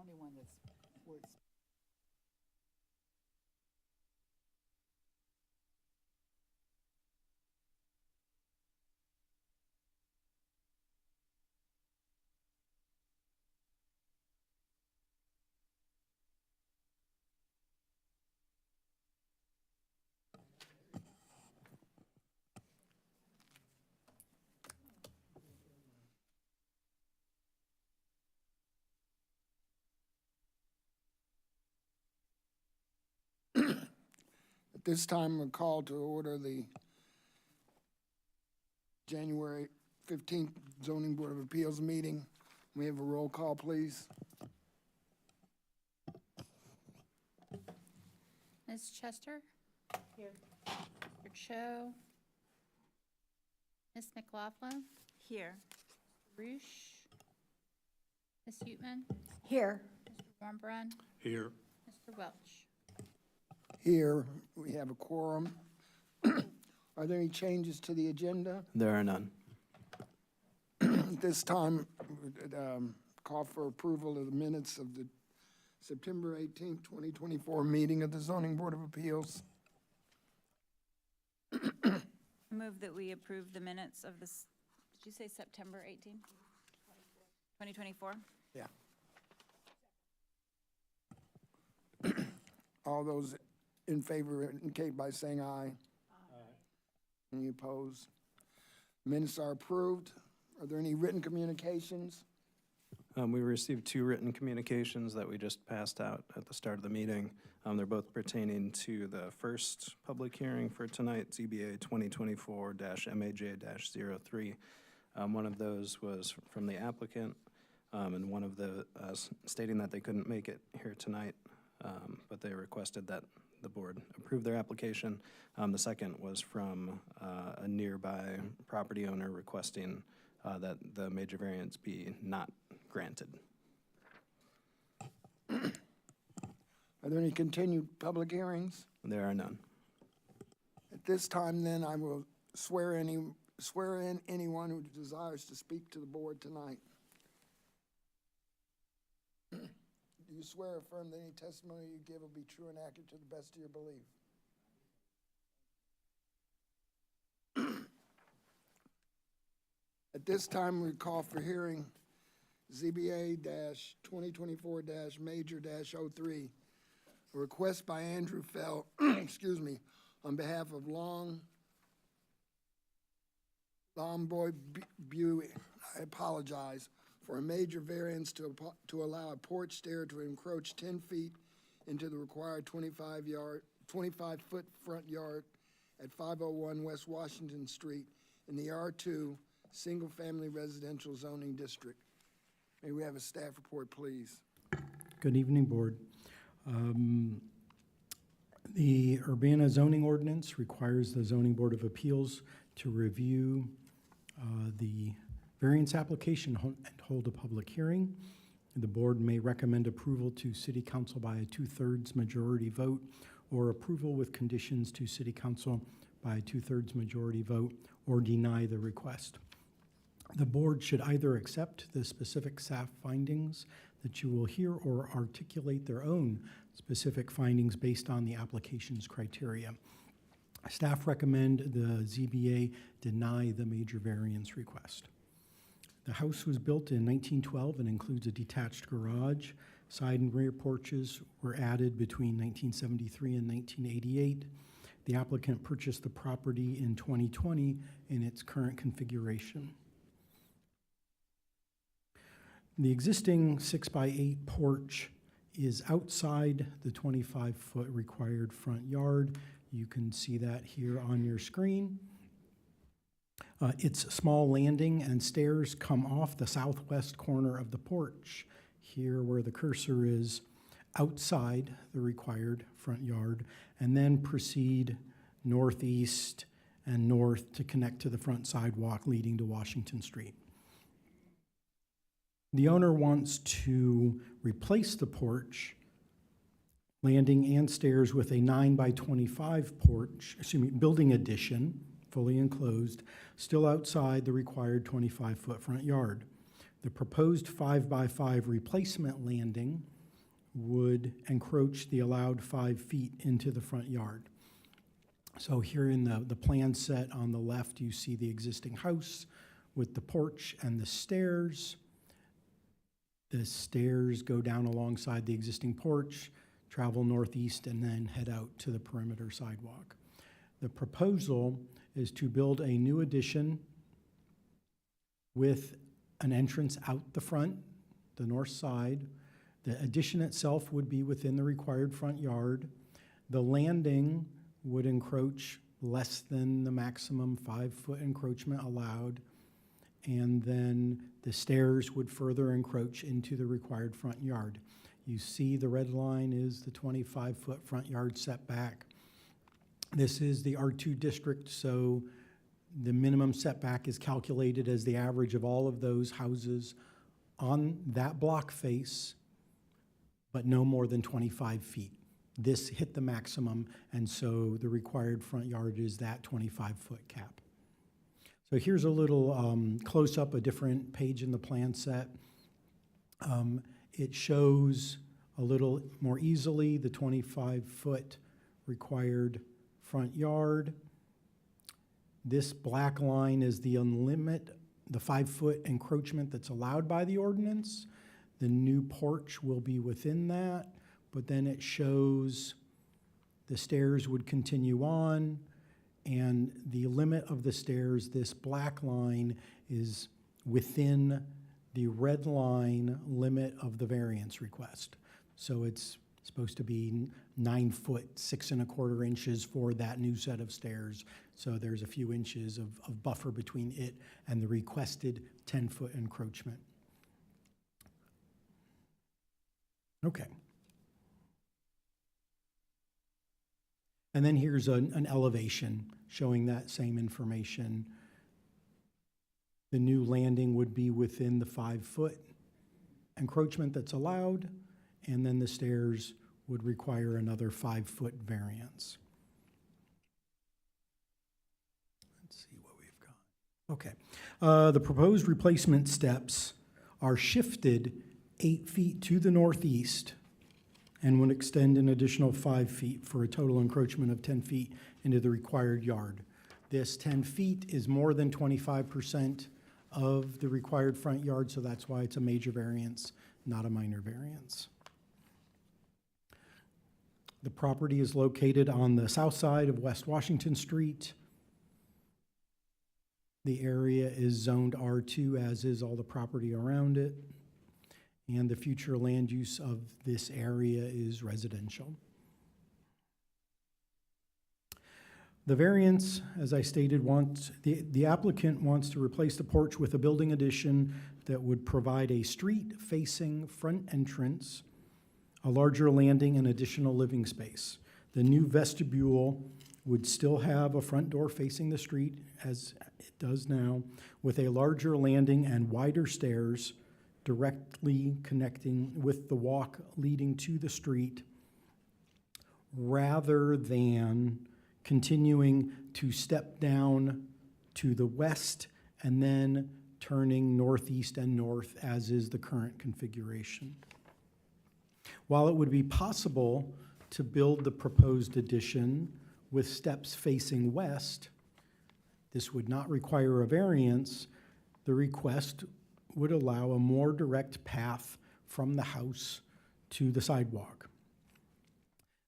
only one that's where it's At this time, a call to order the January 15th Zoning Board of Appeals meeting. We have a roll call, please. Ms. Chester? Here. Mr. Cho? Ms. McLaughlin? Here. Roosh? Ms. Utman? Here. Mr. Wurmbrand? Here. Mr. Welch? Here, we have a quorum. Are there any changes to the agenda? There are none. At this time, call for approval of the minutes of the September 18th, 2024 meeting of the Zoning Board of Appeals. Move that we approve the minutes of this, did you say September 18th? 2024? Yeah. All those in favor indicate by saying aye. Aye. Any opposed? Minutes are approved. Are there any written communications? We received two written communications that we just passed out at the start of the meeting. They're both pertaining to the first public hearing for tonight, ZBA 2024-MAJ-03. One of those was from the applicant, and one of the stating that they couldn't make it here tonight, but they requested that the board approve their application. The second was from a nearby property owner requesting that the major variance be not granted. Are there any continued public hearings? There are none. At this time, then, I will swear in anyone who desires to speak to the board tonight. Do you swear or affirm that any testimony you give will be true and accurate to the best of your belief? At this time, we call for hearing ZBA-2024-Major-03, a request by Andrew Fell, excuse me, on behalf of Longboy Buey, I apologize, for a major variance to allow a porch stair to encroach 10 feet into the required 25-foot front yard at 501 West Washington Street in the R2 Single Family Residential Zoning District. May we have a staff report, please? Good evening, Board. The Urbana zoning ordinance requires the Zoning Board of Appeals to review the variance application and hold a public hearing. The board may recommend approval to City Council by a 2/3 majority vote, or approval with conditions to City Council by a 2/3 majority vote, or deny the request. The board should either accept the specific staff findings that you will hear or articulate their own specific findings based on the application's criteria. Staff recommend the ZBA deny the major variance request. The house was built in 1912 and includes a detached garage. Side and rear porches were added between 1973 and 1988. The applicant purchased the property in 2020 in its current configuration. The existing 6x8 porch is outside the 25-foot required front yard. You can see that here on your screen. Its small landing and stairs come off the southwest corner of the porch, here where the cursor is, outside the required front yard, and then proceed northeast and north to connect to the front sidewalk leading to Washington Street. The owner wants to replace the porch, landing and stairs with a 9x25 porch, building addition, fully enclosed, still outside the required 25-foot front yard. The proposed 5x5 replacement landing would encroach the allowed 5 feet into the front yard. So here in the plan set on the left, you see the existing house with the porch and the stairs. The stairs go down alongside the existing porch, travel northeast, and then head out to the perimeter sidewalk. The proposal is to build a new addition with an entrance out the front, the north side. The addition itself would be within the required front yard. The landing would encroach less than the maximum 5-foot encroachment allowed. And then the stairs would further encroach into the required front yard. You see the red line is the 25-foot front yard setback. This is the R2 district, so the minimum setback is calculated as the average of all of those houses on that block face, but no more than 25 feet. This hit the maximum, and so the required front yard is that 25-foot cap. So here's a little close-up, a different page in the plan set. It shows a little more easily the 25-foot required front yard. This black line is the 5-foot encroachment that's allowed by the ordinance. The new porch will be within that, but then it shows the stairs would continue on, and the limit of the stairs, this black line, is within the red line limit of the variance request. So it's supposed to be 9 foot, 6 1/4 inches for that new set of stairs. So there's a few inches of buffer between it and the requested 10-foot encroachment. Okay. And then here's an elevation showing that same information. The new landing would be within the 5-foot encroachment that's allowed, and then the stairs would require another 5-foot variance. Let's see what we've got. Okay. The proposed replacement steps are shifted 8 feet to the northeast and would extend an additional 5 feet for a total encroachment of 10 feet into the required yard. This 10 feet is more than 25% of the required front yard, so that's why it's a major variance, not a minor variance. The property is located on the south side of West Washington Street. The area is zoned R2, as is all the property around it. And the future land use of this area is residential. The variance, as I stated, the applicant wants to replace the porch with a building addition that would provide a street-facing front entrance, a larger landing, and additional living space. The new vestibule would still have a front door facing the street, as it does now, with a larger landing and wider stairs directly connecting with the walk leading to the street, rather than continuing to step down to the west and then turning northeast and north, as is the current configuration. While it would be possible to build the proposed addition with steps facing west, this would not require a variance. The request would allow a more direct path from the house to the sidewalk.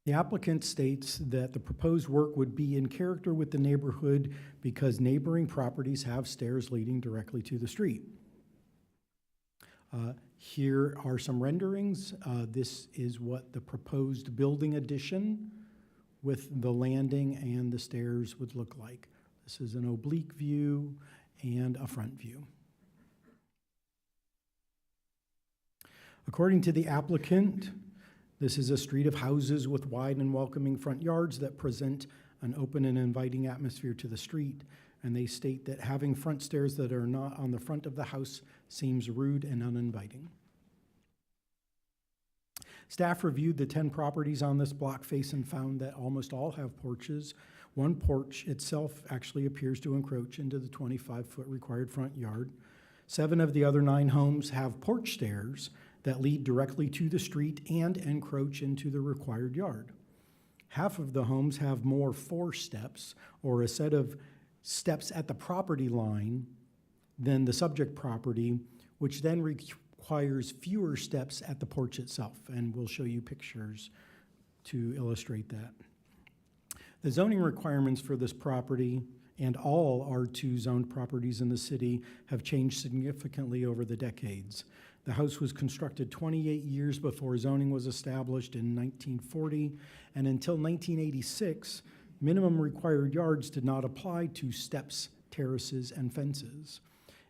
The applicant states that the proposed work would be in character with the neighborhood because neighboring properties have stairs leading directly to the street. Here are some renderings. This is what the proposed building addition with the landing and the stairs would look like. This is an oblique view and a front view. According to the applicant, this is a street of houses with wide and welcoming front yards that present an open and inviting atmosphere to the street, and they state that having front stairs that are not on the front of the house seems rude and uninviting. Staff reviewed the 10 properties on this block face and found that almost all have porches. One porch itself actually appears to encroach into the 25-foot required front yard. 7 of the other 9 homes have porch stairs that lead directly to the street and encroach into the required yard. Half of the homes have more four steps, or a set of steps at the property line, than the subject property, which then requires fewer steps at the porch itself. And we'll show you pictures to illustrate that. The zoning requirements for this property and all R2 zoned properties in the city have changed significantly over the decades. The house was constructed 28 years before zoning was established in 1940, and until 1986, minimum required yards did not apply to steps, terraces, and fences.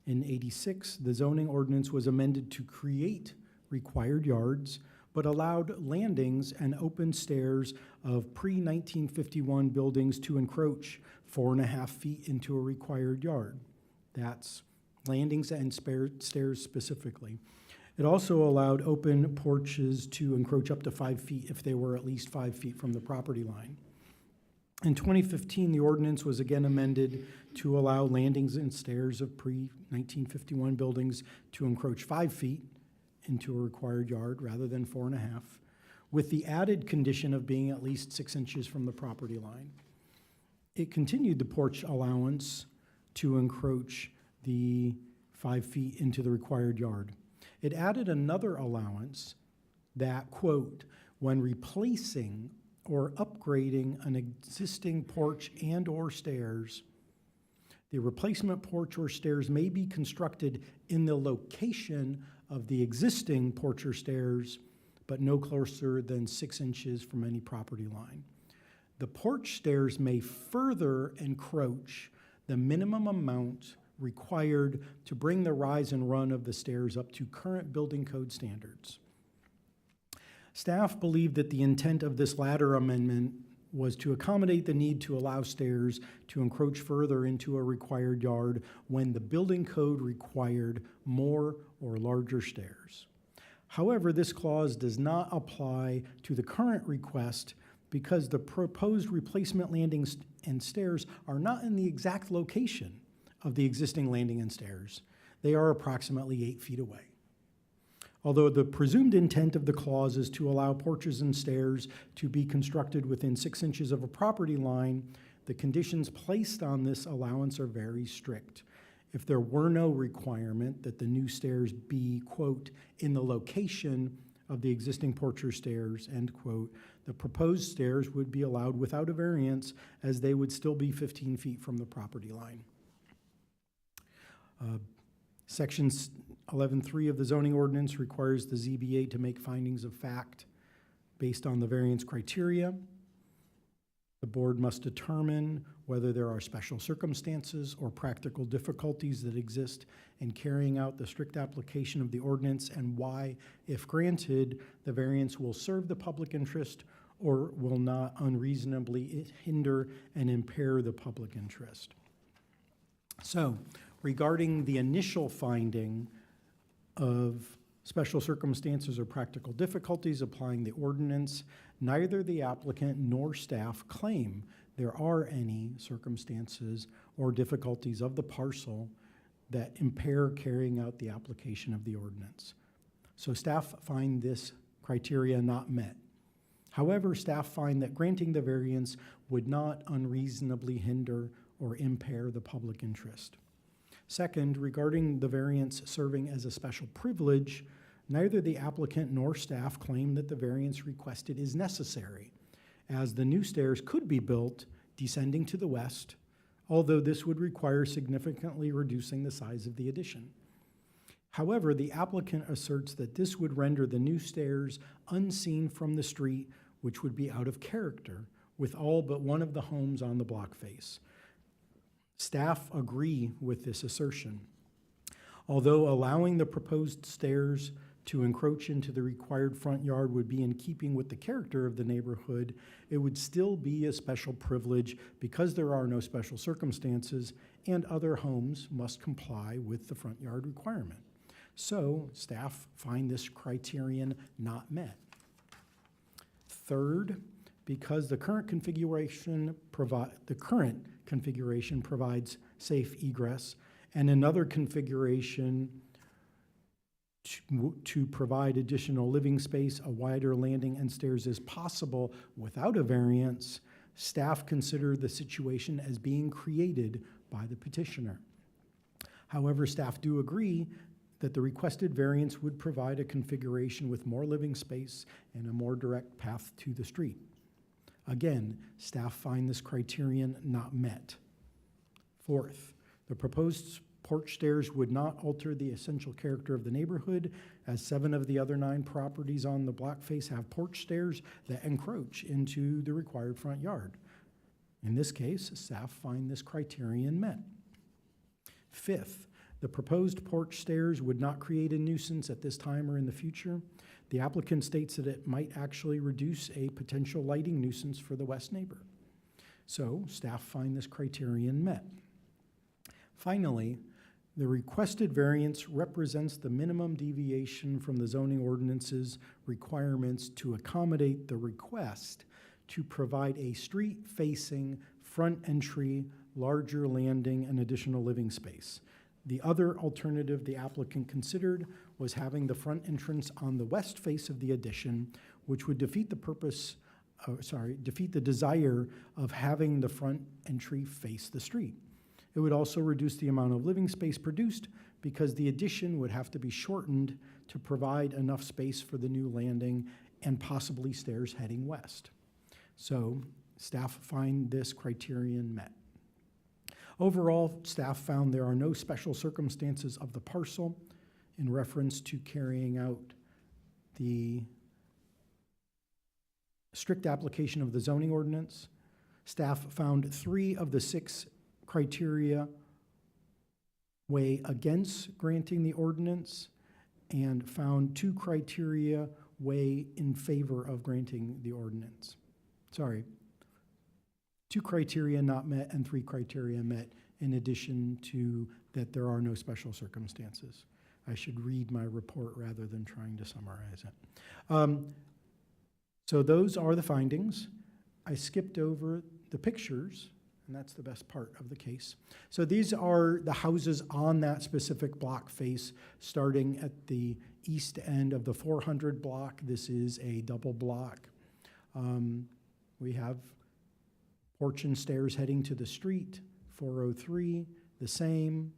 In '86, the zoning ordinance was amended to create required yards, but allowed landings and open stairs of pre-1951 buildings to encroach 4.5 feet into a required yard. That's landings and stairs specifically. It also allowed open porches to encroach up to 5 feet if they were at least 5 feet from the property line. In 2015, the ordinance was again amended to allow landings and stairs of pre-1951 buildings to encroach 5 feet into a required yard rather than 4.5, with the added condition of being at least 6 inches from the property line. It continued the porch allowance to encroach the 5 feet into the required yard. It added another allowance that, quote, when replacing or upgrading an existing porch and/or stairs, the replacement porch or stairs may be constructed in the location of the existing porch or stairs, but no closer than 6 inches from any property line. The porch stairs may further encroach the minimum amount required to bring the rise and run of the stairs up to current building code standards. Staff believed that the intent of this latter amendment was to accommodate the need to allow stairs to encroach further into a required yard when the building code required more or larger stairs. However, this clause does not apply to the current request because the proposed replacement landings and stairs are not in the exact location of the existing landing and stairs. They are approximately 8 feet away. Although the presumed intent of the clause is to allow porches and stairs to be constructed within 6 inches of a property line, the conditions placed on this allowance are very strict. If there were no requirement that the new stairs be, quote, in the location of the existing porch or stairs, end quote, the proposed stairs would be allowed without a variance as they would still be 15 feet from the property line. Section 11.3 of the zoning ordinance requires the ZBA to make findings of fact based on the variance criteria. The board must determine whether there are special circumstances or practical difficulties that exist in carrying out the strict application of the ordinance and why, if granted, the variance will serve the public interest or will not unreasonably hinder and impair the public interest. So, regarding the initial finding of special circumstances or practical difficulties applying the ordinance, neither the applicant nor staff claim there are any circumstances or difficulties of the parcel that impair carrying out the application of the ordinance. So staff find this criteria not met. However, staff find that granting the variance would not unreasonably hinder or impair the public interest. Second, regarding the variance serving as a special privilege, neither the applicant nor staff claim that the variance requested is necessary, as the new stairs could be built descending to the west, although this would require significantly reducing the size of the addition. However, the applicant asserts that this would render the new stairs unseen from the street, which would be out of character with all but one of the homes on the block face. Staff agree with this assertion. Although allowing the proposed stairs to encroach into the required front yard would be in keeping with the character of the neighborhood, it would still be a special privilege because there are no special circumstances and other homes must comply with the front yard requirement. So staff find this criterion not met. Third, because the current configuration provides safe egress, and another configuration to provide additional living space, a wider landing and stairs is possible without a variance, staff consider the situation as being created by the petitioner. However, staff do agree that the requested variance would provide a configuration with more living space and a more direct path to the street. Again, staff find this criterion not met. Fourth, the proposed porch stairs would not alter the essential character of the neighborhood, as 7 of the other 9 properties on the block face have porch stairs that encroach into the required front yard. In this case, staff find this criterion met. Fifth, the proposed porch stairs would not create a nuisance at this time or in the future. The applicant states that it might actually reduce a potential lighting nuisance for the west neighbor. So staff find this criterion met. Finally, the requested variance represents the minimum deviation from the zoning ordinance's requirements to accommodate the request to provide a street-facing front entry, larger landing, and additional living space. The other alternative the applicant considered was having the front entrance on the west face of the addition, which would defeat the desire of having the front entry face the street. It would also reduce the amount of living space produced because the addition would have to be shortened to provide enough space for the new landing and possibly stairs heading west. So staff find this criterion met. Overall, staff found there are no special circumstances of the parcel in reference to carrying out the strict application of the zoning ordinance. Staff found 3 of the 6 criteria weigh against granting the ordinance and found 2 criteria weigh in favor of granting the ordinance. 2 criteria not met and 3 criteria met, in addition to that there are no special circumstances. I should read my report rather than trying to summarize it. So those are the findings. I skipped over the pictures, and that's the best part of the case. So these are the houses on that specific block face, starting at the east end of the 400 block. This is a double block. We have porch and stairs heading to the street. 403, the same.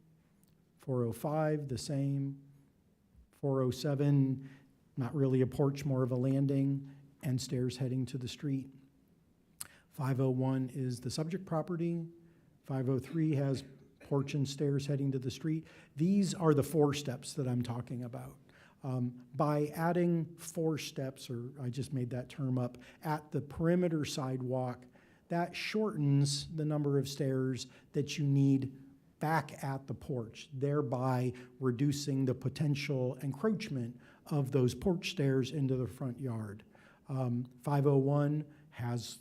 405, the same. 407, not really a porch, more of a landing, and stairs heading to the street. 501 is the subject property. 503 has porch and stairs heading to the street. These are the 4 steps that I'm talking about. By adding 4 steps, or I just made that term up, at the perimeter sidewalk, that shortens the number of stairs that you need back at the porch, thereby reducing the potential encroachment of those porch stairs into the front yard. 501 has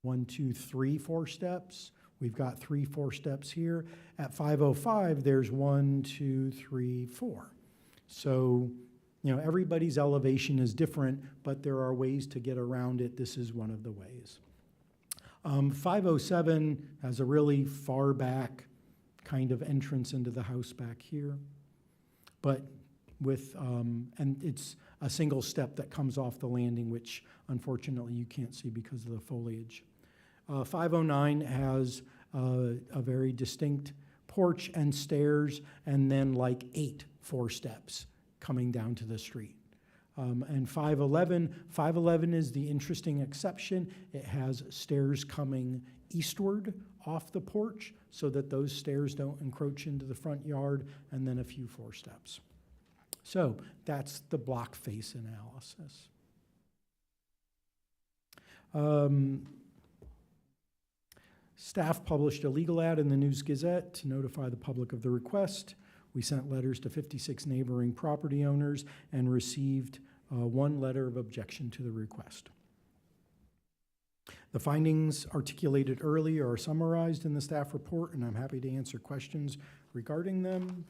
1, 2, 3, 4 steps. We've got 3, 4 steps here. At 505, there's 1, 2, 3, 4. So, everybody's elevation is different, but there are ways to get around it. This is one of the ways. 507 has a really far back kind of entrance into the house back here, but with, and it's a single step that comes off the landing, which unfortunately you can't see because of the foliage. 509 has a very distinct porch and stairs, and then like 8 4 steps coming down to the street. And 511 is the interesting exception. It has stairs coming eastward off the porch so that those stairs don't encroach into the front yard, and then a few 4 steps. So that's the block face analysis. Staff published a legal ad in the News Gazette to notify the public of the request. We sent letters to 56 neighboring property owners and received 1 letter of objection to the request. The findings articulated earlier are summarized in the staff report, and I'm happy to answer questions regarding them.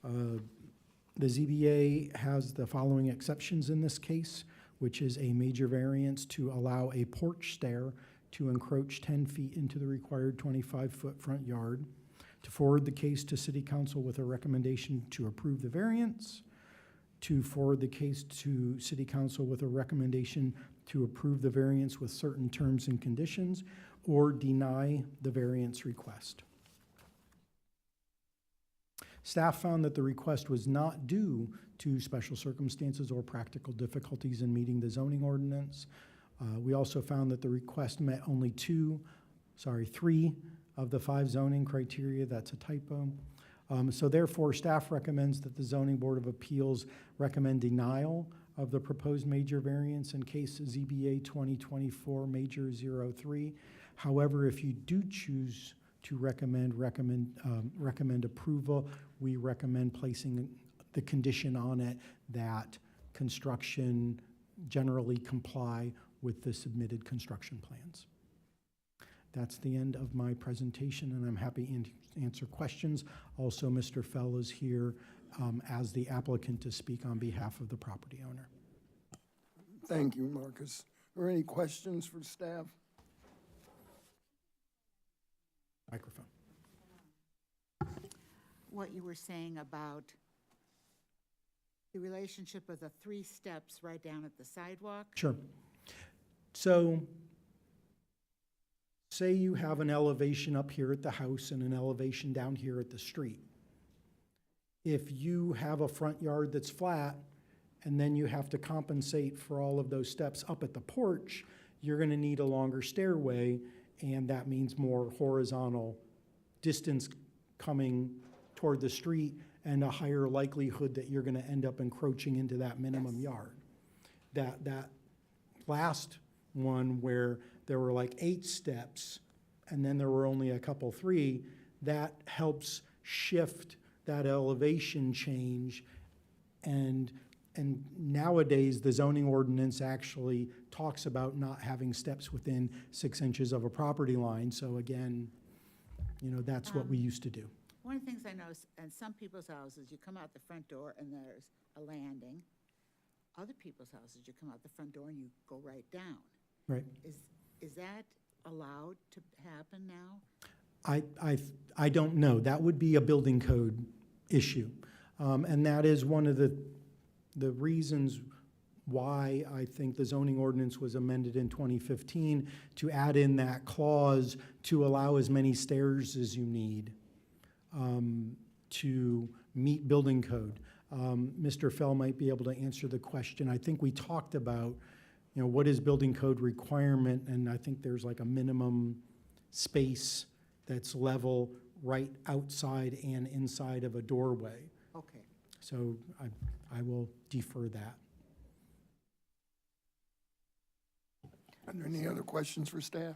The ZBA has the following exceptions in this case, which is a major variance to allow a porch stair to encroach 10 feet into the required 25-foot front yard, to forward the case to City Council with a recommendation to approve the variance, to forward the case to City Council with a recommendation to approve the variance with certain terms and conditions, or deny the variance request. Staff found that the request was not due to special circumstances or practical difficulties in meeting the zoning ordinance. We also found that the request met only 3 of the 5 zoning criteria. That's a typo. So therefore, staff recommends that the Zoning Board of Appeals recommend denial of the proposed major variance in case ZBA 2024 Major 03. However, if you do choose to recommend approval, we recommend placing the condition on it that construction generally comply with the submitted construction plans. That's the end of my presentation, and I'm happy to answer questions. Also, Mr. Fell is here as the applicant to speak on behalf of the property owner. Thank you, Marcus. Are there any questions for staff? Microphone. What you were saying about the relationship of the 3 steps right down at the sidewalk? Sure. So, say you have an elevation up here at the house and an elevation down here at the street. If you have a front yard that's flat, and then you have to compensate for all of those steps up at the porch, you're gonna need a longer stairway, and that means more horizontal distance coming toward the street and a higher likelihood that you're gonna end up encroaching into that minimum yard. That last one where there were like 8 steps and then there were only a couple 3, that helps shift that elevation change. And nowadays, the zoning ordinance actually talks about not having steps within 6 inches of a property line. So again, you know, that's what we used to do. One of the things I noticed in some people's houses, you come out the front door and there's a landing. Other people's houses, you come out the front door and you go right down. Right. Is that allowed to happen now? I don't know. That would be a building code issue. And that is one of the reasons why I think the zoning ordinance was amended in 2015 to add in that clause to allow as many stairs as you need to meet building code. Mr. Fell might be able to answer the question. I think we talked about, you know, what is building code requirement, and I think there's like a minimum space that's level right outside and inside of a doorway. Okay. So I will defer that. Are there any other questions for staff?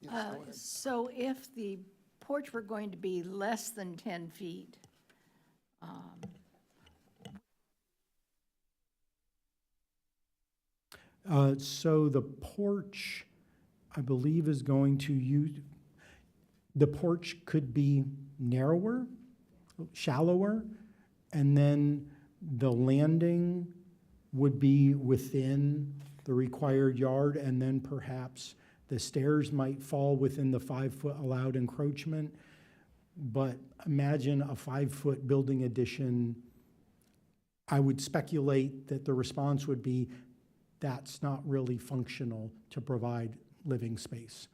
Yes, go ahead. So if the porch were going to be less than 10 feet, So the porch, I believe, is going to use, the porch could be narrower, shallower, and then the landing would be within the required yard, and then perhaps the stairs might fall within the 5-foot allowed encroachment. But imagine a 5-foot building addition. I would speculate that the response would be, that's not really functional to provide living space.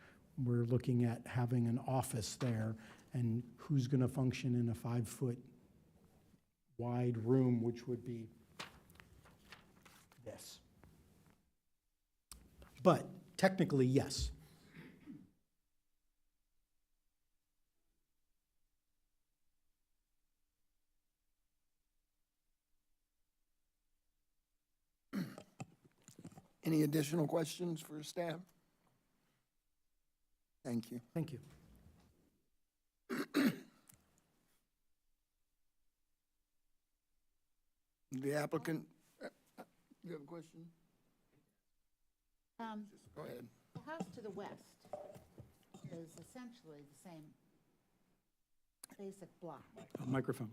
We're looking at having an office there, and who's gonna function in a 5-foot wide room, which would be this. But technically, yes. Any additional questions for staff? Thank you. Thank you. The applicant, you have a question? Go ahead. The house to the west is essentially the same basic block. Microphone.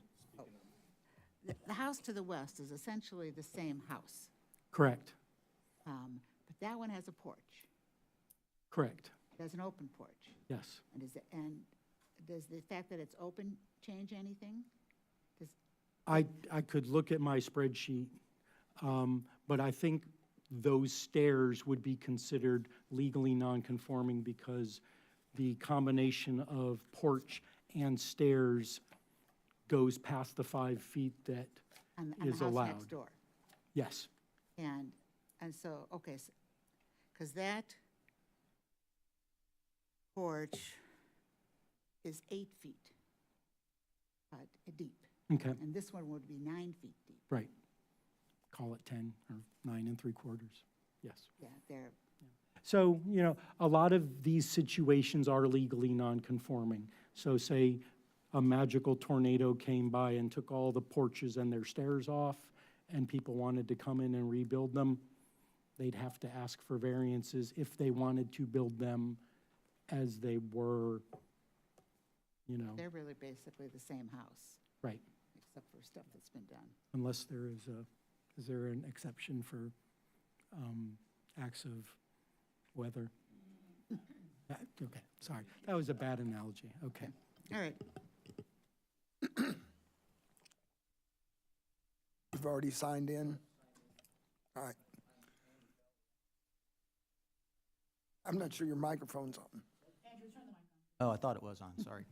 The house to the west is essentially the same house, Correct. but that one has a porch. Correct. It has an open porch. Yes. And does the fact that it's open change anything? Does, I could look at my spreadsheet, but I think those stairs would be considered legally non-conforming because the combination of porch and stairs goes past the 5 feet that on is the house allowed. next door? Yes, And so, okay, because that porch is 8 feet deep, okay, and this one would be 9 feet deep. right. Call it 10 or 9 3/4, yes. Yeah, they're, So, a lot of these situations are legally non-conforming. So say a magical tornado came by and took all the porches and their stairs off, and people wanted to come in and rebuild them, they'd have to ask for variances if they wanted to build them as they were, they're really basically the same house, right, except for stuff that's been done. unless there is there an exception for acts of weather? Okay, sorry, that was a bad analogy, okay. All right, You've already signed in? All right. I'm not sure your microphone's on. Oh, I thought it was on, sorry.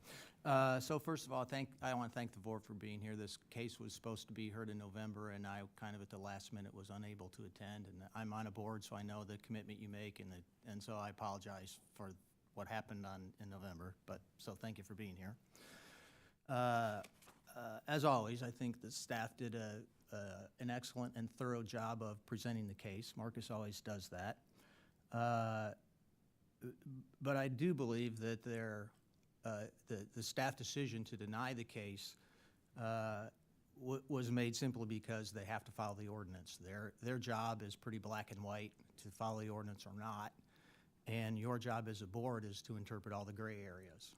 So first of all, I want to thank the board for being here. This case was supposed to be heard in November, and I kind of at the last minute was unable to attend. And I'm on a board, so I know the commitment you make, and so I apologize for what happened in November. So thank you for being here. As always, I think the staff did an excellent and thorough job of presenting the case. Marcus always does that. But I do believe that the staff decision to deny the case was made simply because they have to follow the ordinance. Their job is pretty black and white, to follow the ordinance or not, and your job as a board is to interpret all the gray areas.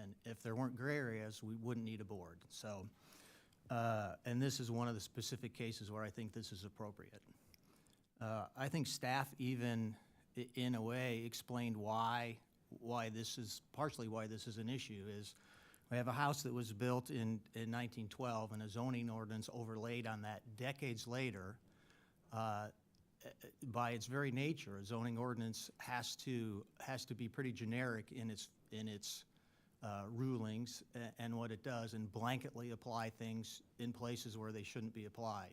And if there weren't gray areas, we wouldn't need a board. So, and this is one of the specific cases where I think this is appropriate. I think staff even, in a way, explained partially why this is an issue. Is we have a house that was built in 1912 and a zoning ordinance overlaid on that decades later. By its very nature, a zoning ordinance has to be pretty generic in its rulings and what it does, and blanketly apply things in places where they shouldn't be applied.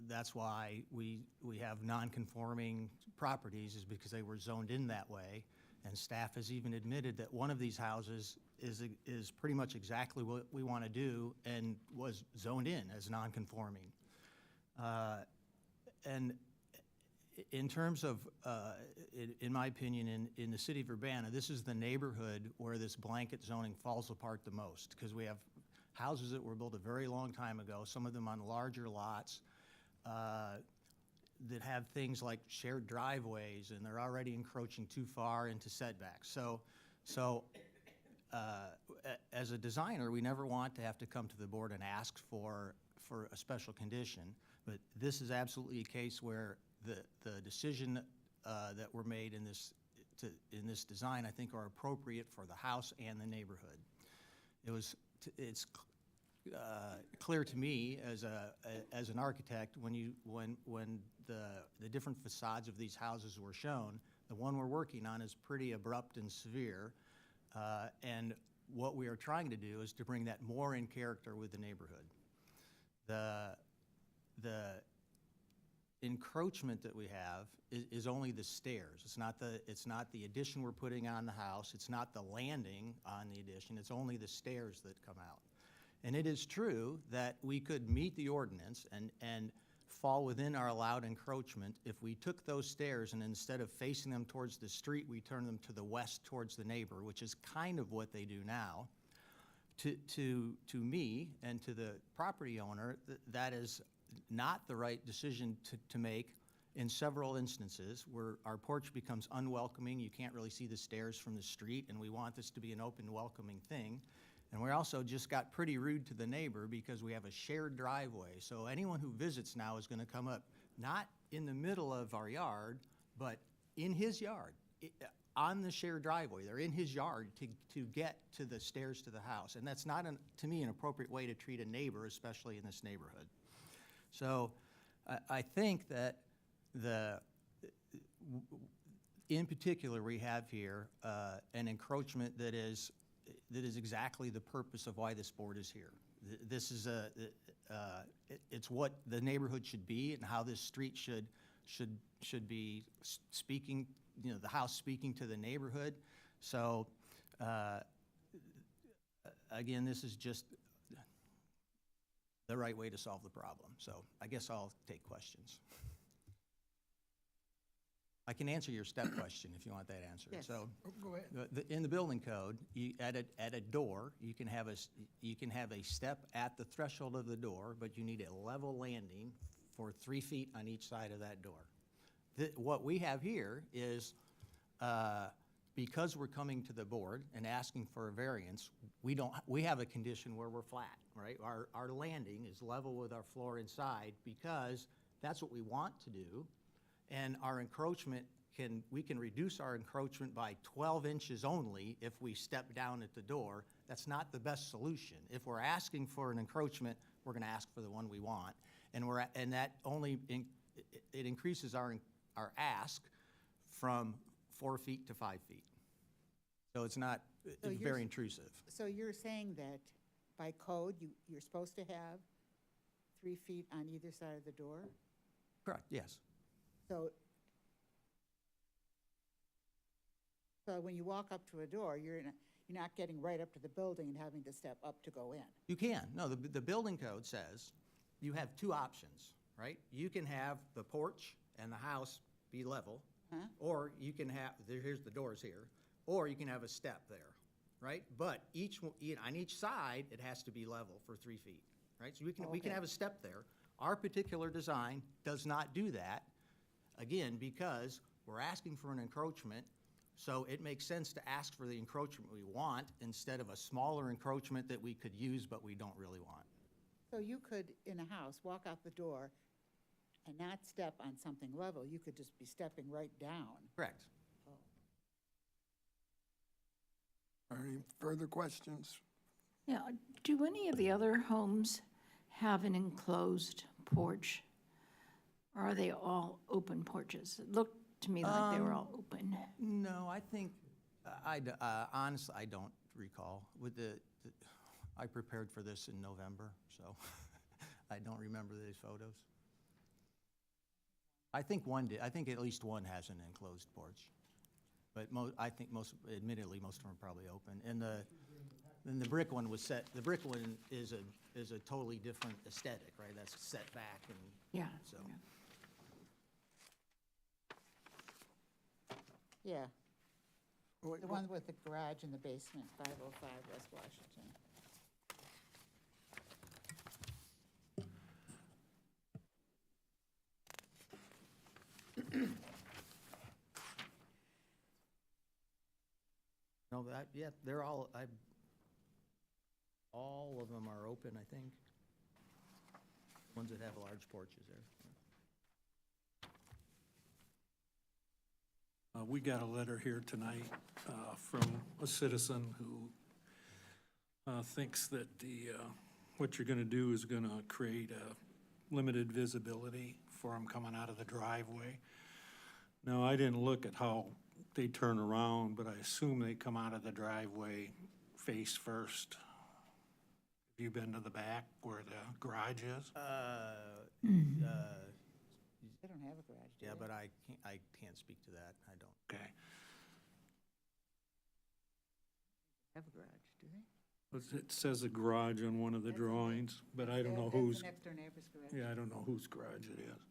That's why we have non-conforming properties, is because they were zoned in that way. And staff has even admitted that one of these houses is pretty much exactly what we want to do and was zoned in as non-conforming. And in terms of, in my opinion, in the city of Urbana, this is the neighborhood where this blanket zoning falls apart the most, because we have houses that were built a very long time ago, some of them on larger lots, that have things like shared driveways, and they're already encroaching too far into setbacks. So as a designer, we never want to have to come to the board and ask for a special condition, but this is absolutely a case where the decision that were made in this design, I think, are appropriate for the house and the neighborhood. It's clear to me as an architect when the different facades of these houses were shown. The one we're working on is pretty abrupt and severe, and what we are trying to do is to bring that more in character with the neighborhood. The encroachment that we have is only the stairs. It's not the addition we're putting on the house. It's not the landing on the addition. It's only the stairs that come out. And it is true that we could meet the ordinance and fall within our allowed encroachment if we took those stairs and instead of facing them towards the street, we turn them to the west towards the neighbor, which is kind of what they do now. To me and to the property owner, that is not the right decision to make in several instances where our porch becomes unwelcoming. You can't really see the stairs from the street, and we want this to be an open, welcoming thing. And we also just got pretty rude to the neighbor because we have a shared driveway. So anyone who visits now is going to come up not in the middle of our yard, but in his yard. on the shared driveway. They're in his yard to get to the stairs to the house. And that's not, to me, an appropriate way to treat a neighbor, especially in this neighborhood. So I think that in particular, we have here an encroachment that is exactly the purpose of why this board is here. This is it's what the neighborhood should be and how this street should be speaking, the house speaking to the neighborhood. So, again, this is just the right way to solve the problem. So I guess I'll take questions. I can answer your step question if you want that answered. Yes. So, Oh, go ahead. in the building code, at a door, you can have a step at the threshold of the door, but you need a level landing for 3 feet on each side of that door. What we have here is, because we're coming to the board and asking for a variance, we have a condition where we're flat, right? Our landing is level with our floor inside because that's what we want to do. And our encroachment we can reduce our encroachment by 12 inches only if we step down at the door. That's not the best solution. If we're asking for an encroachment, we're gonna ask for the one we want. And that only, it increases our ask from 4 feet to 5 feet. So it's not, So it's very intrusive. So you're saying that by code, you're supposed to have 3 feet on either side of the door? Correct, yes. So when you walk up to a door, you're not getting right up to the building and having to step up to go in. You can. No, the building code says you have 2 options, right? You can have the porch and the house be level, Huh? or you can have, here's the doors here, or you can have a step there, right? But on each side, it has to be level for 3 feet, right? So we can Okay. have a step there. Our particular design does not do that, again, because we're asking for an encroachment, so it makes sense to ask for the encroachment we want instead of a smaller encroachment that we could use but we don't really want. So you could, in a house, walk out the door and not step on something level. You could just be stepping right down. Correct. Any further questions? Yeah, do any of the other homes have an enclosed porch? Or are they all open porches? It looked to me like they were all open. No, I think, honestly, I don't recall. I prepared for this in November, so I don't remember these photos. I think one did. I think at least one has an enclosed porch. But I think admittedly, most of them are probably open. And the brick one was the brick one is a totally different aesthetic, right? That's set back and Yeah. so. Yeah, Wait, the one with the garage in the basement, 505 West Washington. No, yeah, they're all of them are open, I think. Ones that have large porches there. We got a letter here tonight from a citizen who thinks that what you're going to do is going to create a limited visibility for them coming out of the driveway. Now, I didn't look at how they turn around, but I assume they come out of the driveway face first. Have you been to the back where the garage is? They don't have a garage, do Yeah, they? but I can't speak to that. I don't. Okay. Have a garage, do they? It says a garage on one of the That's okay. drawings, but I don't know That's whose. the next door neighbor's garage. Yeah, I don't know whose garage it is.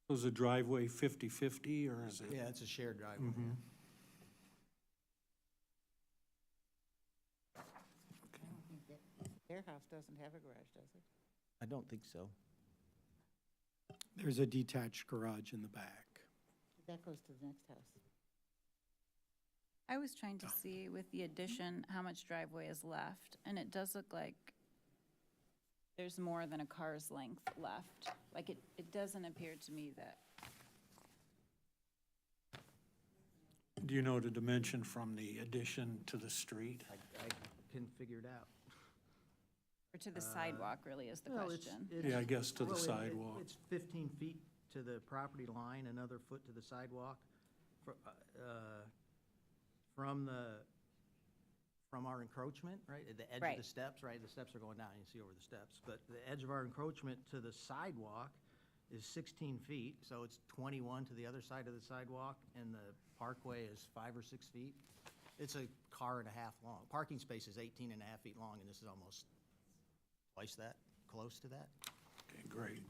So is the driveway 50/50, or is it? Yeah, it's a shared driveway. Mhm. I don't think their house doesn't have a garage, does it? I don't think so. There's a detached garage in the back. That goes to the next house. I was trying to see with the addition, how much driveway is left, and it does look like there's more than a car's length left. Like, it doesn't appear to me that, Do you know the dimension from the addition to the street? I couldn't figure it out. Or to the sidewalk, really, is the Well, it's- question. it's- Yeah, I guess to the well, sidewalk. It's 15 feet to the property line, another foot to the sidewalk. From our encroachment, right, at the edge of Right. the steps, right, the steps are going down, you can see over the steps, but the edge of our encroachment to the sidewalk is 16 feet, so it's 21 to the other side of the sidewalk, and the parkway is 5 or 6 feet. It's a car and a half long. Parking space is 18 and a half feet long, and this is almost twice that, close to that. Okay, great.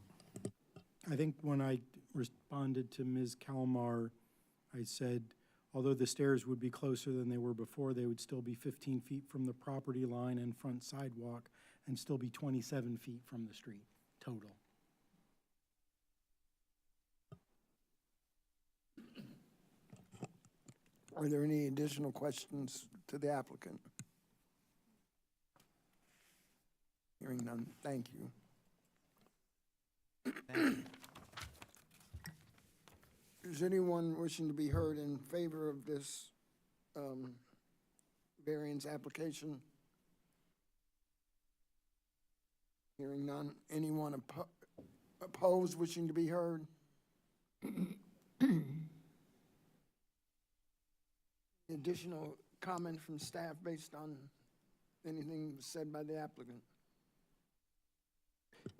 I think when I responded to Ms. Kalmar, I said, although the stairs would be closer than they were before, they would still be 15 feet from the property line and front sidewalk and still be 27 feet from the street total. Are there any additional questions to the applicant? Hearing none, thank you. Thank you. Is anyone wishing to be heard in favor of this variance application? Hearing none. Anyone opposed wishing to be heard? Additional comment from staff based on anything said by the applicant?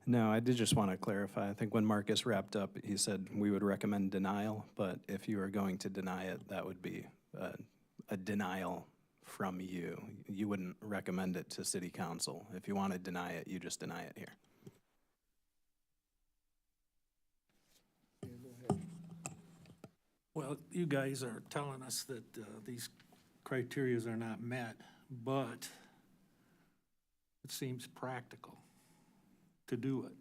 No, I did just want to clarify. I think when Marcus wrapped up, he said we would recommend denial, but if you are going to deny it, that would be a denial from you. You wouldn't recommend it to city council. If you want to deny it, you just deny it here. Well, you guys are telling us that these criterias are not met, but it seems practical to do it.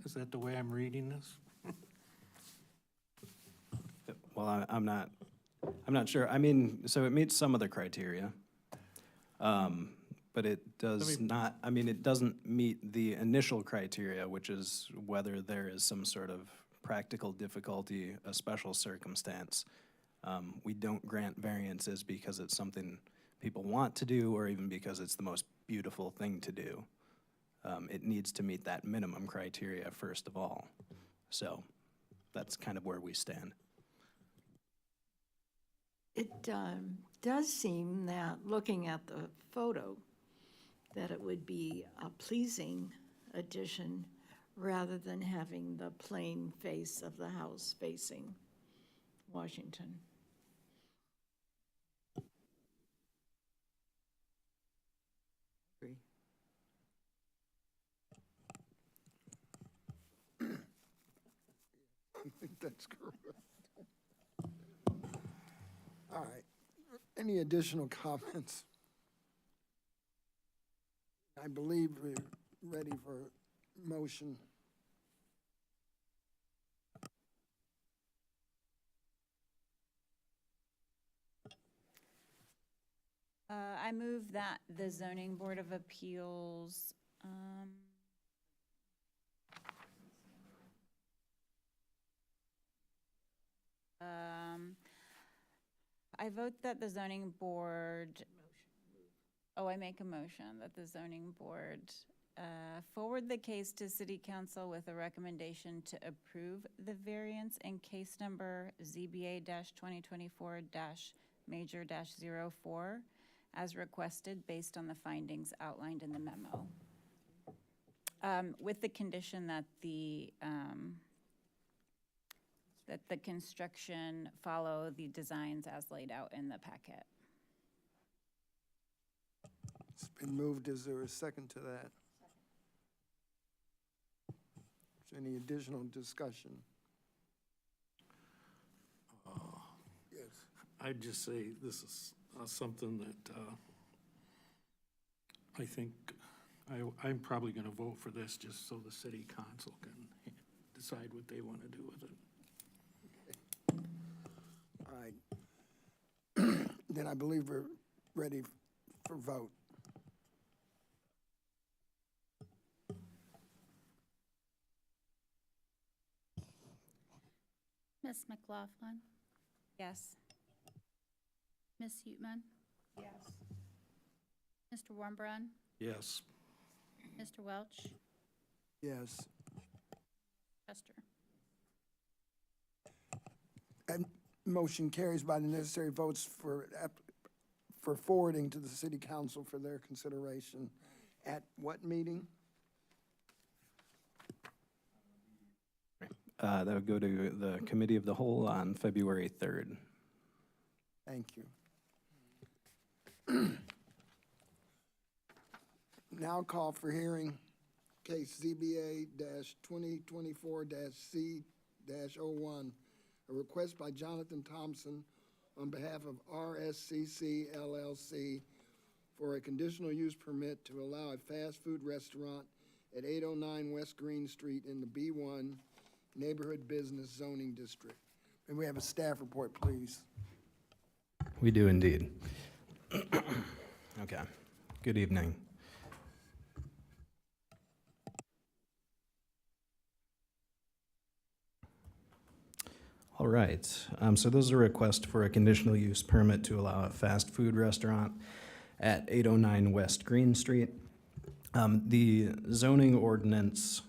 Is that the way I'm reading this? Well, I'm not sure. I mean, so it meets some of the criteria. But it does not, I mean, it doesn't meet the initial criteria, which is whether there is some sort of practical difficulty, a special circumstance. We don't grant variances because it's something people want to do or even because it's the most beautiful thing to do. It needs to meet that minimum criteria first of all. So that's kind of where we stand. It does seem that, looking at the photo, that it would be a pleasing addition rather than having the plain face of the house facing Washington. Agree. I think that's correct. All right. Any additional comments? I believe we're ready for motion. I move that the zoning board of appeals, I vote that the zoning board, I make a motion that the zoning board forward the case to city council with a recommendation to approve the variance in case number ZBA-2024-Major-04 as requested based on the findings outlined in the memo. With the condition that the construction follow the designs as laid out in the packet. It's been moved. Is there a second to that? Is there any additional discussion? Yes. I'd just say this is something that I think I'm probably going to vote for this just so the city council can decide what they want to do with it. All right. Then I believe we're ready for vote. Ms. McLaughlin, Yes. Ms. Huetman? Yes. Mr. Wurmbrand? Yes. Mr. Welch? Yes. Tester? And motion carries by the necessary votes for forwarding to the city council for their consideration. At what meeting? That would go to the Committee of the Whole on February 3rd. Thank you. Now call for hearing, case ZBA-2024-C-01, a request by Jonathan Thompson on behalf of RSCC LLC for a conditional use permit to allow a fast food restaurant at 809 West Green Street in the B1 Neighborhood Business Zoning District. May we have a staff report, please? We do indeed. Okay. Good evening. All right. So this is a request for a conditional use permit to allow a fast food restaurant at 809 West Green Street. The zoning ordinance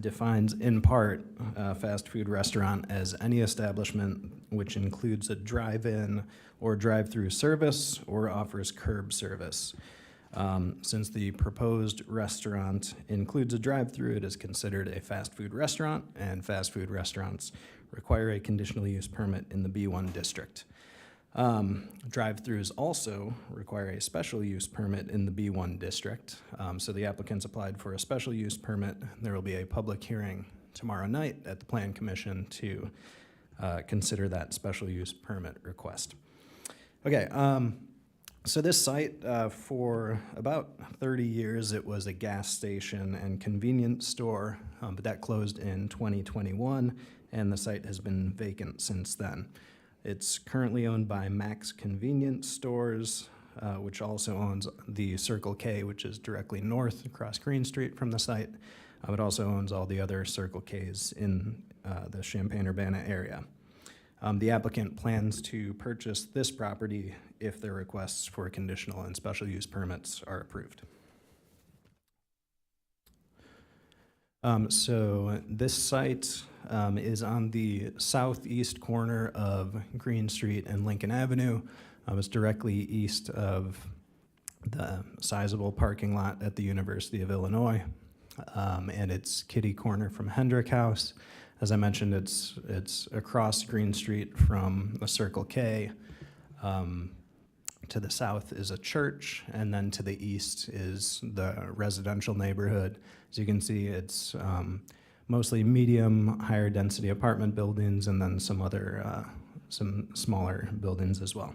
defines in part a fast food restaurant as any establishment which includes a drive-in or drive-through service or offers curb service. Since the proposed restaurant includes a drive-through, it is considered a fast food restaurant, and fast food restaurants require a conditional use permit in the B1 district. Drive-throughs also require a special use permit in the B1 district. So the applicants applied for a special use permit. There will be a public hearing tomorrow night at the Plan Commission to consider that special use permit request. Okay, so this site, for about 30 years, it was a gas station and convenience store, but that closed in 2021, and the site has been vacant since then. It's currently owned by Max Convenience Stores, which also owns the Circle K, which is directly north across Green Street from the site. It also owns all the other Circle Ks in the Champaign-Urbana area. The applicant plans to purchase this property if their requests for conditional and special use permits are approved. So this site is on the southeast corner of Green Street and Lincoln Avenue. It's directly east of the sizable parking lot at the University of Illinois, and it's kitty corner from Hendrick House. As I mentioned, it's across Green Street from the Circle K. To the south is a church, and then to the east is the residential neighborhood. As you can see, it's mostly medium, higher density apartment buildings, and then some other, some smaller buildings as well.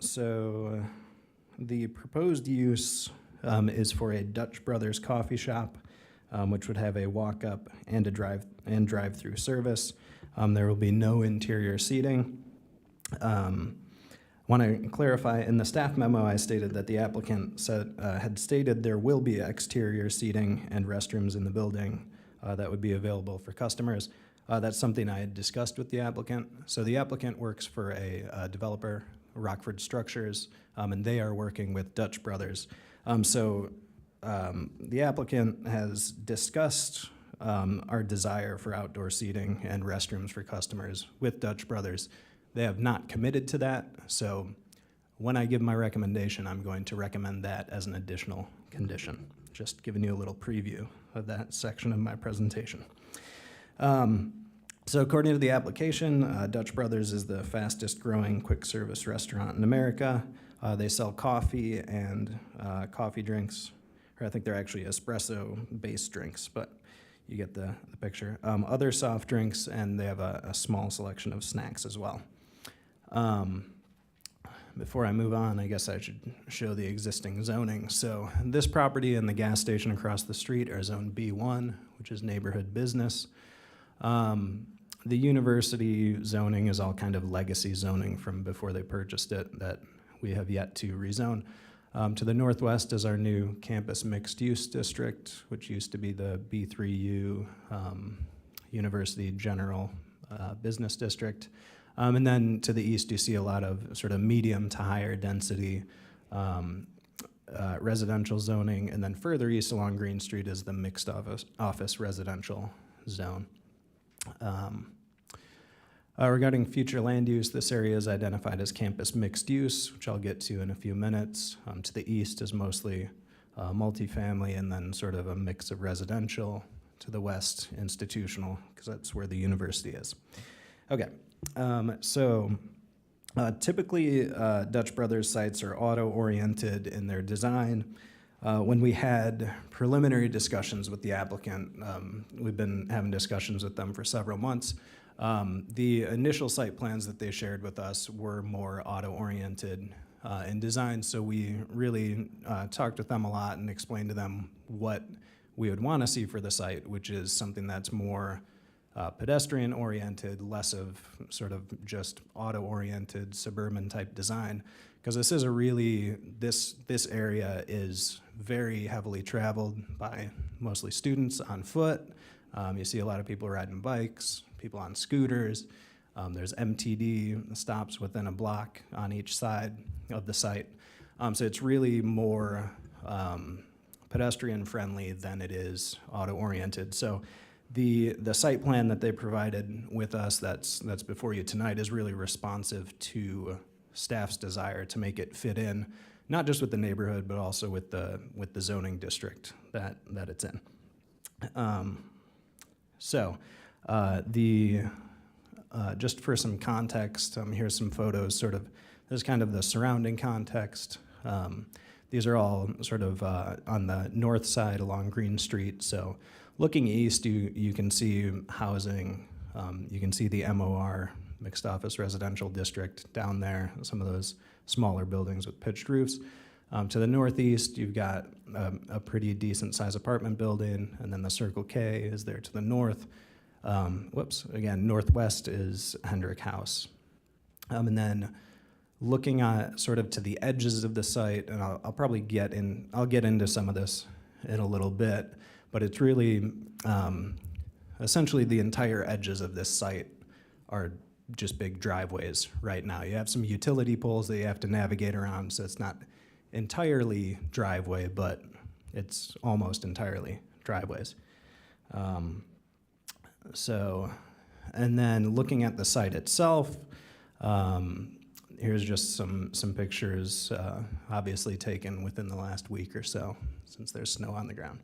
So the proposed use is for a Dutch Brothers coffee shop, which would have a walk-up and a drive-through service. There will be no interior seating. Want to clarify, in the staff memo, I stated that the applicant had stated there will be exterior seating and restrooms in the building that would be available for customers. That's something I had discussed with the applicant. So the applicant works for a developer, Rockford Structures, and they are working with Dutch Brothers. The applicant has discussed our desire for outdoor seating and restrooms for customers with Dutch Brothers. They have not committed to that, so when I give my recommendation, I'm going to recommend that as an additional condition. Just giving you a little preview of that section of my presentation. So according to the application, Dutch Brothers is the fastest growing quick service restaurant in America. They sell coffee and coffee drinks, or I think they're actually espresso-based drinks, but you get the picture. Other soft drinks, and they have a small selection of snacks as well. Before I move on, I guess I should show the existing zoning. So this property and the gas station across the street are Zone B1, which is neighborhood business. The university zoning is all kind of legacy zoning from before they purchased it that we have yet to rezone. To the northwest is our new campus mixed-use district, which used to be the B3U University General business district. And then to the east, you see a lot of sort of medium to higher density residential zoning. And then further east along Green Street is the mixed office residential zone. Regarding future land use, this area is identified as campus mixed use, which I'll get to in a few minutes. To the east is mostly multifamily and then sort of a mix of residential. To the west, institutional, because that's where the university is. Okay, typically Dutch Brothers sites are auto-oriented in their design. When we had preliminary discussions with the applicant, we've been having discussions with them for several months. The initial site plans that they shared with us were more auto-oriented in design, so we really talked with them a lot and explained to them what we would want to see for the site, which is something that's more pedestrian-oriented, less of sort of just auto-oriented suburban-type design. Because this is this area is very heavily traveled by mostly students on foot. You see a lot of people riding bikes, people on scooters. There's MTD stops within a block on each side of the site. So it's really more pedestrian-friendly than it is auto-oriented. So the site plan that they provided with us that's before you tonight is really responsive to staff's desire to make it fit in, not just with the neighborhood, but also with the zoning district that it's in. Just for some context, here's some photos, this is kind of the surrounding context. These are all sort of on the north side along Green Street. So looking east, you can see housing. You can see the MOR, Mixed Office Residential District, down there, some of those smaller buildings with pitched roofs. To the northeast, you've got a pretty decent size apartment building, and then the Circle K is there to the north. Again, northwest is Hendrick House. And then looking at sort of to the edges of the site, and I'll probably get into some of this in a little bit, but it's really essentially the entire edges of this site are just big driveways right now. You have some utility poles that you have to navigate around, so it's not entirely driveway, but it's almost entirely driveways. And then looking at the site itself, here's just some pictures, obviously taken within the last week or so, since there's snow on the ground.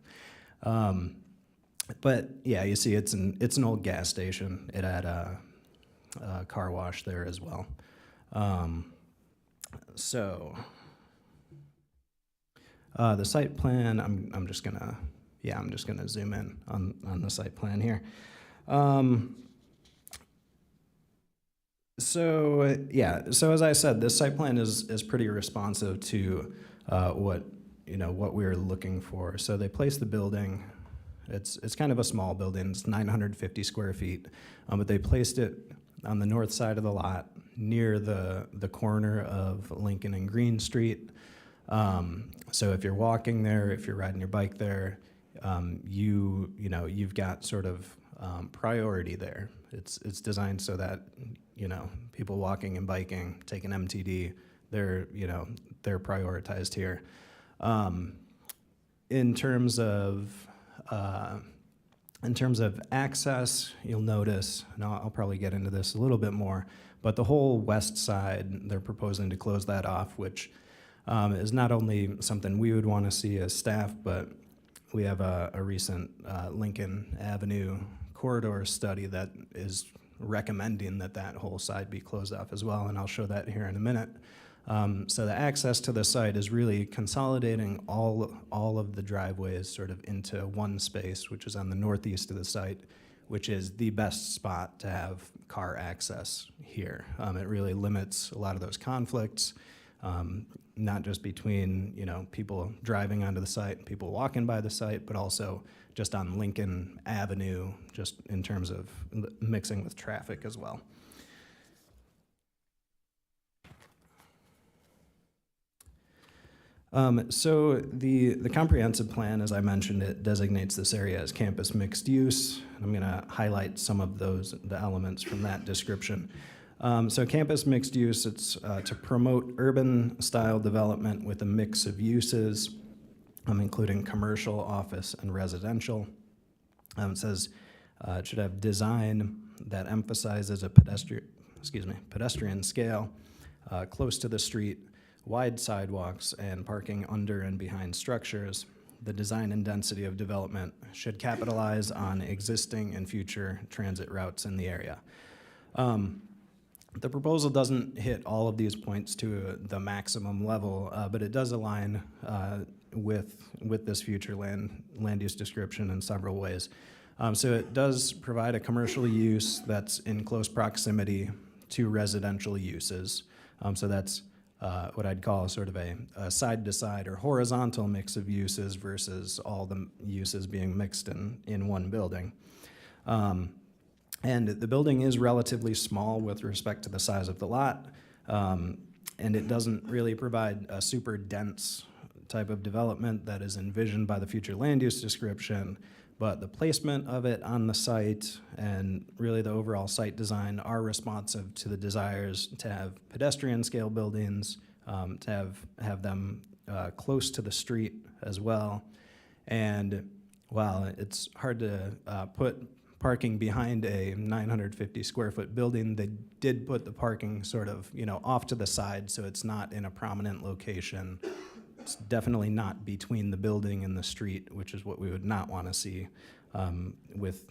But yeah, you see it's an old gas station. It had a car wash there as well. The site plan, I'm just gonna zoom in on the site plan here. So as I said, this site plan is pretty responsive to what we were looking for. So they placed the building. It's kind of a small building. It's 950 square feet, but they placed it on the north side of the lot, near the corner of Lincoln and Green Street. So if you're walking there, if you're riding your bike there, you've got sort of priority there. It's designed so that people walking and biking, taking MTD, they're prioritized here. In terms of access, you'll notice, and I'll probably get into this a little bit more, but the whole west side, they're proposing to close that off, which is not only something we would want to see as staff, but we have a recent Lincoln Avenue corridor study that is recommending that whole side be closed off as well, and I'll show that here in a minute. So the access to the site is really consolidating all of the driveways sort of into one space, which is on the northeast of the site, which is the best spot to have car access here. It really limits a lot of those conflicts, not just between people driving onto the site and people walking by the site, but also just on Lincoln Avenue, just in terms of mixing with traffic as well. So the comprehensive plan, as I mentioned, it designates this area as campus mixed use. I'm going to highlight some of the elements from that description. So campus mixed use, it's to promote urban style development with a mix of uses, including commercial, office, and residential. It says it should have design that emphasizes a pedestrian scale, close to the street, wide sidewalks, and parking under and behind structures. The design and density of development should capitalize on existing and future transit routes in the area. The proposal doesn't hit all of these points to the maximum level, but it does align with this future land use description in several ways. So it does provide a commercial use that's in close proximity to residential uses. So that's what I'd call sort of a side-to-side or horizontal mix of uses versus all the uses being mixed in one building. And the building is relatively small with respect to the size of the lot, and it doesn't really provide a super dense type of development that is envisioned by the future land use description, but the placement of it on the site and really the overall site design are responsive to the desires to have pedestrian scale buildings, to have them close to the street as well. And while it's hard to put parking behind a 950 square foot building, they did put the parking sort of, off to the side, so it's not in a prominent location. It's definitely not between the building and the street, which is what we would not want to see with,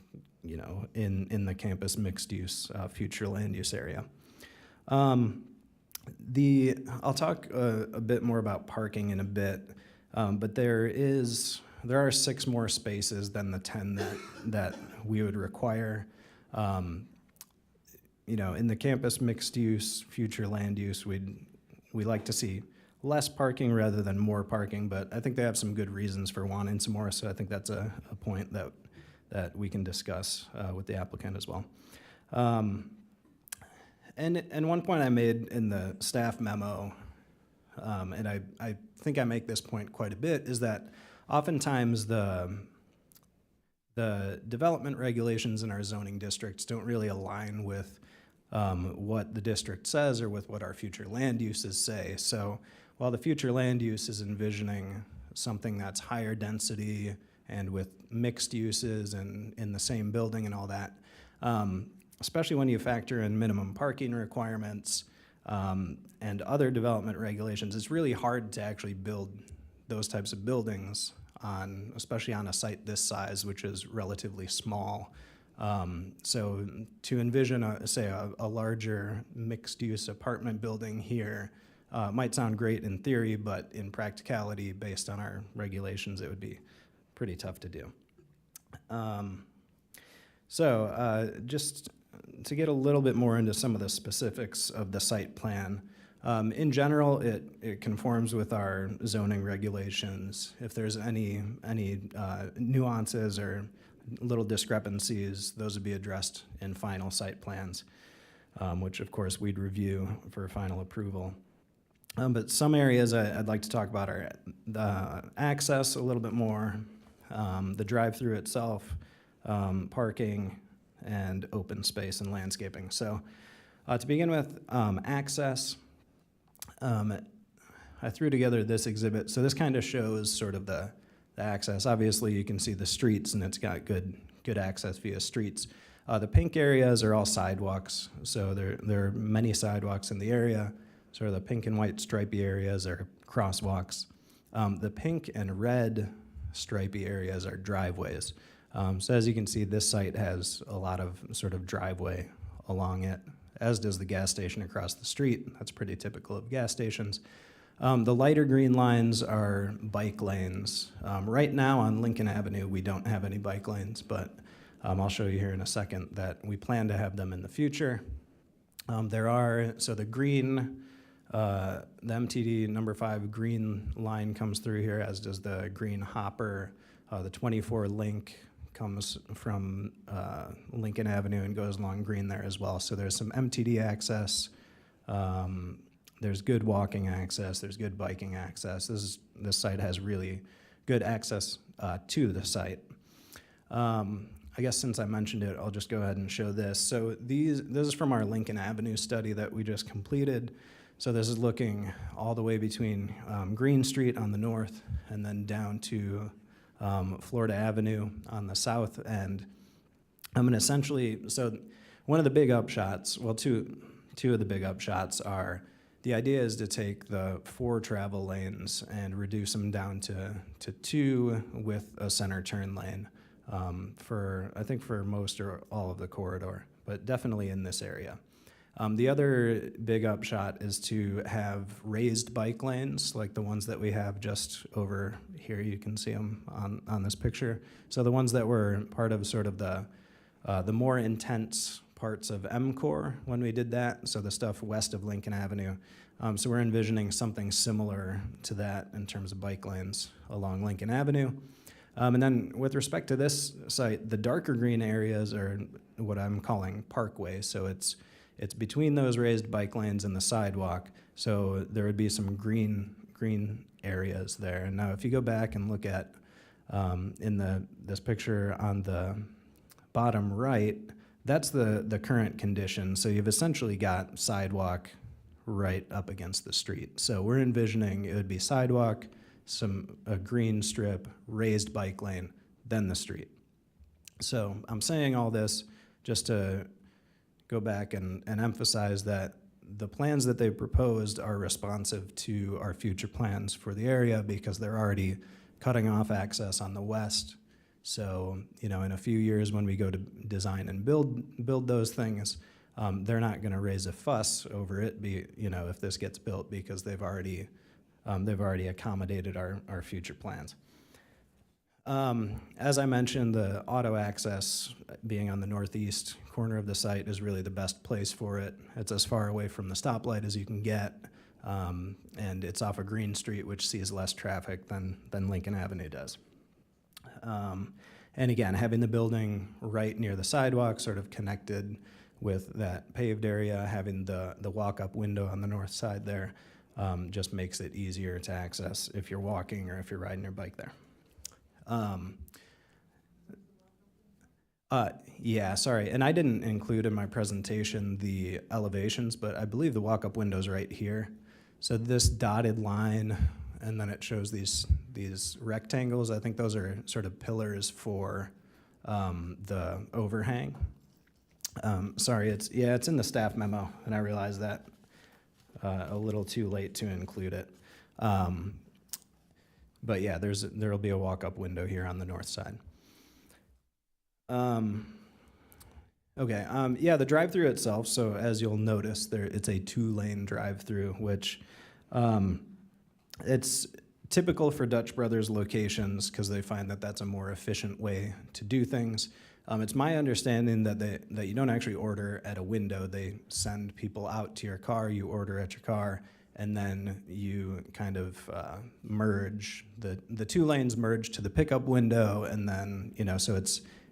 in the campus mixed use future land use area. I'll talk a bit more about parking in a bit, but there are 6 more spaces than the 10 that we would require. In the campus mixed use future land use, we like to see less parking rather than more parking, but I think they have some good reasons for wanting some more, so I think that's a point that we can discuss with the applicant as well. And one point I made in the staff memo, and I think I make this point quite a bit, is that oftentimes the development regulations in our zoning districts don't really align with what the district says or with what our future land uses say. So while the future land use is envisioning something that's higher density and with mixed uses and in the same building and all that, especially when you factor in minimum parking requirements and other development regulations, it's really hard to actually build those types of buildings especially on a site this size, which is relatively small. So to envision, a larger mixed-use apartment building here might sound great in theory, but in practicality, based on our regulations, it would be pretty tough to do. Just to get a little bit more into some of the specifics of the site plan, in general, it conforms with our zoning regulations. If there's any nuances or little discrepancies, those would be addressed in final site plans, which of course we'd review for final approval. But some areas I'd like to talk about are the access a little bit more, the drive-through itself, parking, and open space and landscaping. So to begin with, access, I threw together this exhibit. So this kind of shows sort of the access. Obviously, you can see the streets, and it's got good access via streets. The pink areas are all sidewalks, so there are many sidewalks in the area. Sort of the pink and white stripy areas are crosswalks. The pink and red stripy areas are driveways. So as you can see, this site has a lot of sort of driveway along it, as does the gas station across the street. That's pretty typical of gas stations. The lighter green lines are bike lanes. Right now on Lincoln Avenue, we don't have any bike lanes, but I'll show you here in a second that we plan to have them in the future. The green, the MTD number 5 green line comes through here, as does the green hopper. The 24 link comes from Lincoln Avenue and goes along green there as well. So there's some MTD access. there's good walking access, there's good biking access. This site has really good access to the site. I guess since I mentioned it, I'll just go ahead and show this. So this is from our Lincoln Avenue study that we just completed. So this is looking all the way between Green Street on the north and then down to Florida Avenue on the south end. And essentially, so one of the big upshots, well, two of the big upshots are, the idea is to take the 4 travel lanes and reduce them down to 2 with a center turn lane I think for most or all of the corridor, but definitely in this area. The other big upshot is to have raised bike lanes, like the ones that we have just over here. You can see them on this picture. So the ones that were part of sort of the more intense parts of M-Core when we did that, so the stuff west of Lincoln Avenue. So we're envisioning something similar to that in terms of bike lanes along Lincoln Avenue. And then with respect to this site, the darker green areas are what I'm calling parkway. So it's between those raised bike lanes and the sidewalk. So there would be some green areas there. And now if you go back and look at this picture on the bottom right, that's the current condition. So you've essentially got sidewalk right up against the street. So we're envisioning it would be sidewalk, a green strip, raised bike lane, then the street. So I'm saying all this just to go back and emphasize that the plans that they proposed are responsive to our future plans for the area because they're already cutting off access on the west. So, in a few years when we go to design and build those things, they're not going to raise a fuss over it, if this gets built because they've already accommodated our future plans. As I mentioned, the auto access being on the northeast corner of the site is really the best place for it. It's as far away from the stoplight as you can get, and it's off of Green Street, which sees less traffic than Lincoln Avenue does. And again, having the building right near the sidewalk, sort of connected with that paved area, having the walk-up window on the north side there, just makes it easier to access if you're walking or if you're riding your bike there. Yeah, sorry, and I didn't include in my presentation the elevations, but I believe the walk-up window's right here. So this dotted line, and then it shows these rectangles. I think those are sort of pillars for the overhang. Sorry, it's in the staff memo, and I realize that a little too late to include it. But yeah, there'll be a walk-up window here on the north side. Okay, yeah, the drive-through itself, so as you'll notice, it's a 2-lane drive-through, which it's typical for Dutch Brothers locations because they find that that's a more efficient way to do things. It's my understanding that you don't actually order at a window. They send people out to your car, you order at your car, and then you kind of merge. The 2 lanes merge to the pickup window, and then, so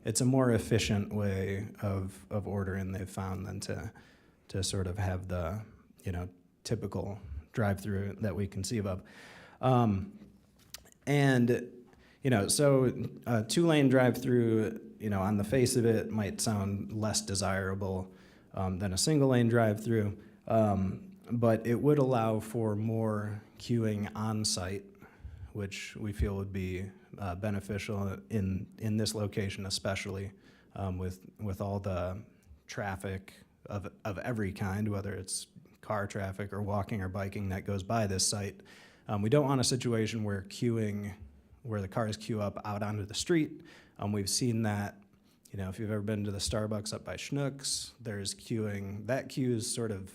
it's a more efficient way of ordering, they've found, than to sort of have the, typical drive-through that we conceive of. And, so a 2-lane drive-through, on the face of it might sound less desirable than a single-lane drive-through, but it would allow for more queuing on-site, which we feel would be beneficial in this location, especially with all the traffic of every kind, whether it's car traffic or walking or biking that goes by this site. We don't want a situation where the cars queue up out onto the street. We've seen that, if you've ever been to the Starbucks up by Schnucks, there's queuing. That queues sort of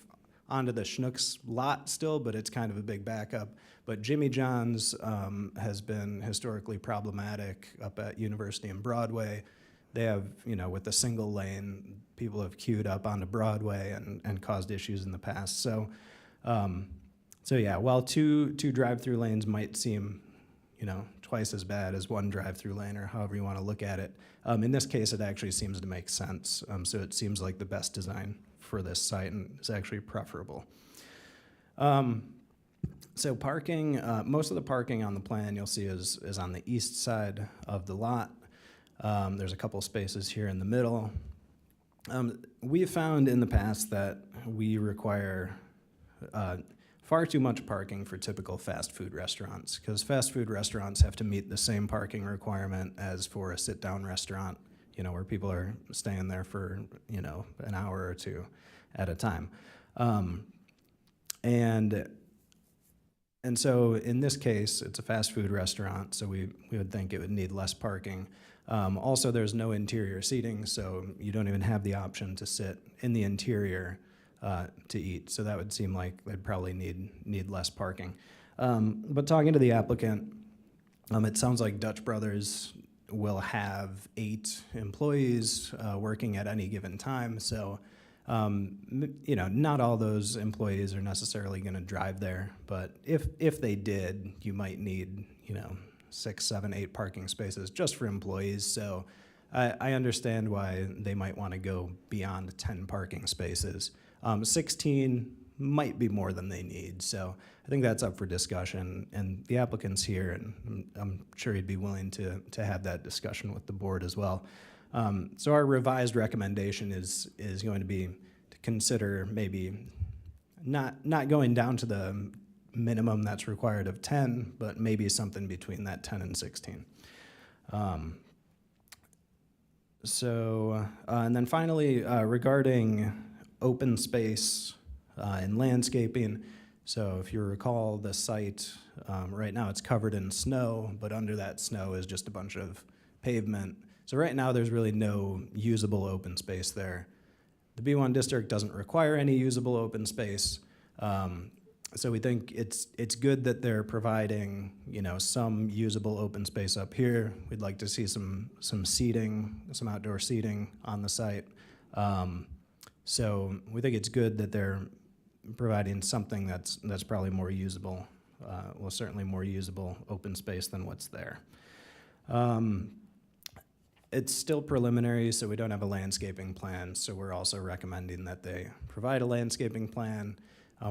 onto the Schnucks lot still, but it's kind of a big backup. But Jimmy John's has been historically problematic up at University and Broadway. They have, with the single lane, people have queued up onto Broadway and caused issues in the past. So yeah, while two drive-through lanes might seem, twice as bad as 1 drive-through lane, or however you want to look at it, in this case, it actually seems to make sense. So it seems like the best design for this site, and it's actually preferable. So parking, most of the parking on the plan you'll see is on the east side of the lot. There's a couple spaces here in the middle. We've found in the past that we require far too much parking for typical fast food restaurants, because fast food restaurants have to meet the same parking requirement as for a sit-down restaurant, where people are staying there for, an hour or two at a time. And so in this case, it's a fast food restaurant, so we would think it would need less parking. Also, there's no interior seating, so you don't even have the option to sit in the interior to eat. So that would seem like they'd probably need less parking. But talking to the applicant, it sounds like Dutch Brothers will have 8 employees working at any given time. So, not all those employees are necessarily going to drive there. But if they did, you might need, 6, 7, 8 parking spaces just for employees. So I understand why they might want to go beyond 10 parking spaces. 16 might be more than they need. So I think that's up for discussion. And the applicant's here, and I'm sure he'd be willing to have that discussion with the board as well. So our revised recommendation is going to be to consider maybe not going down to the minimum that's required of 10, but maybe something between that 10 and 16. And then finally, regarding open space and landscaping. So if you recall, the site, right now it's covered in snow, but under that snow is just a bunch of pavement. So right now there's really no usable open space there. The B1 district doesn't require any usable open space. So we think it's good that they're providing, some usable open space up here. We'd like to see some seating, some outdoor seating on the site. So we think it's good that they're providing something that's probably more usable, certainly more usable open space than what's there. It's still preliminary, so we don't have a landscaping plan, so we're also recommending that they provide a landscaping plan.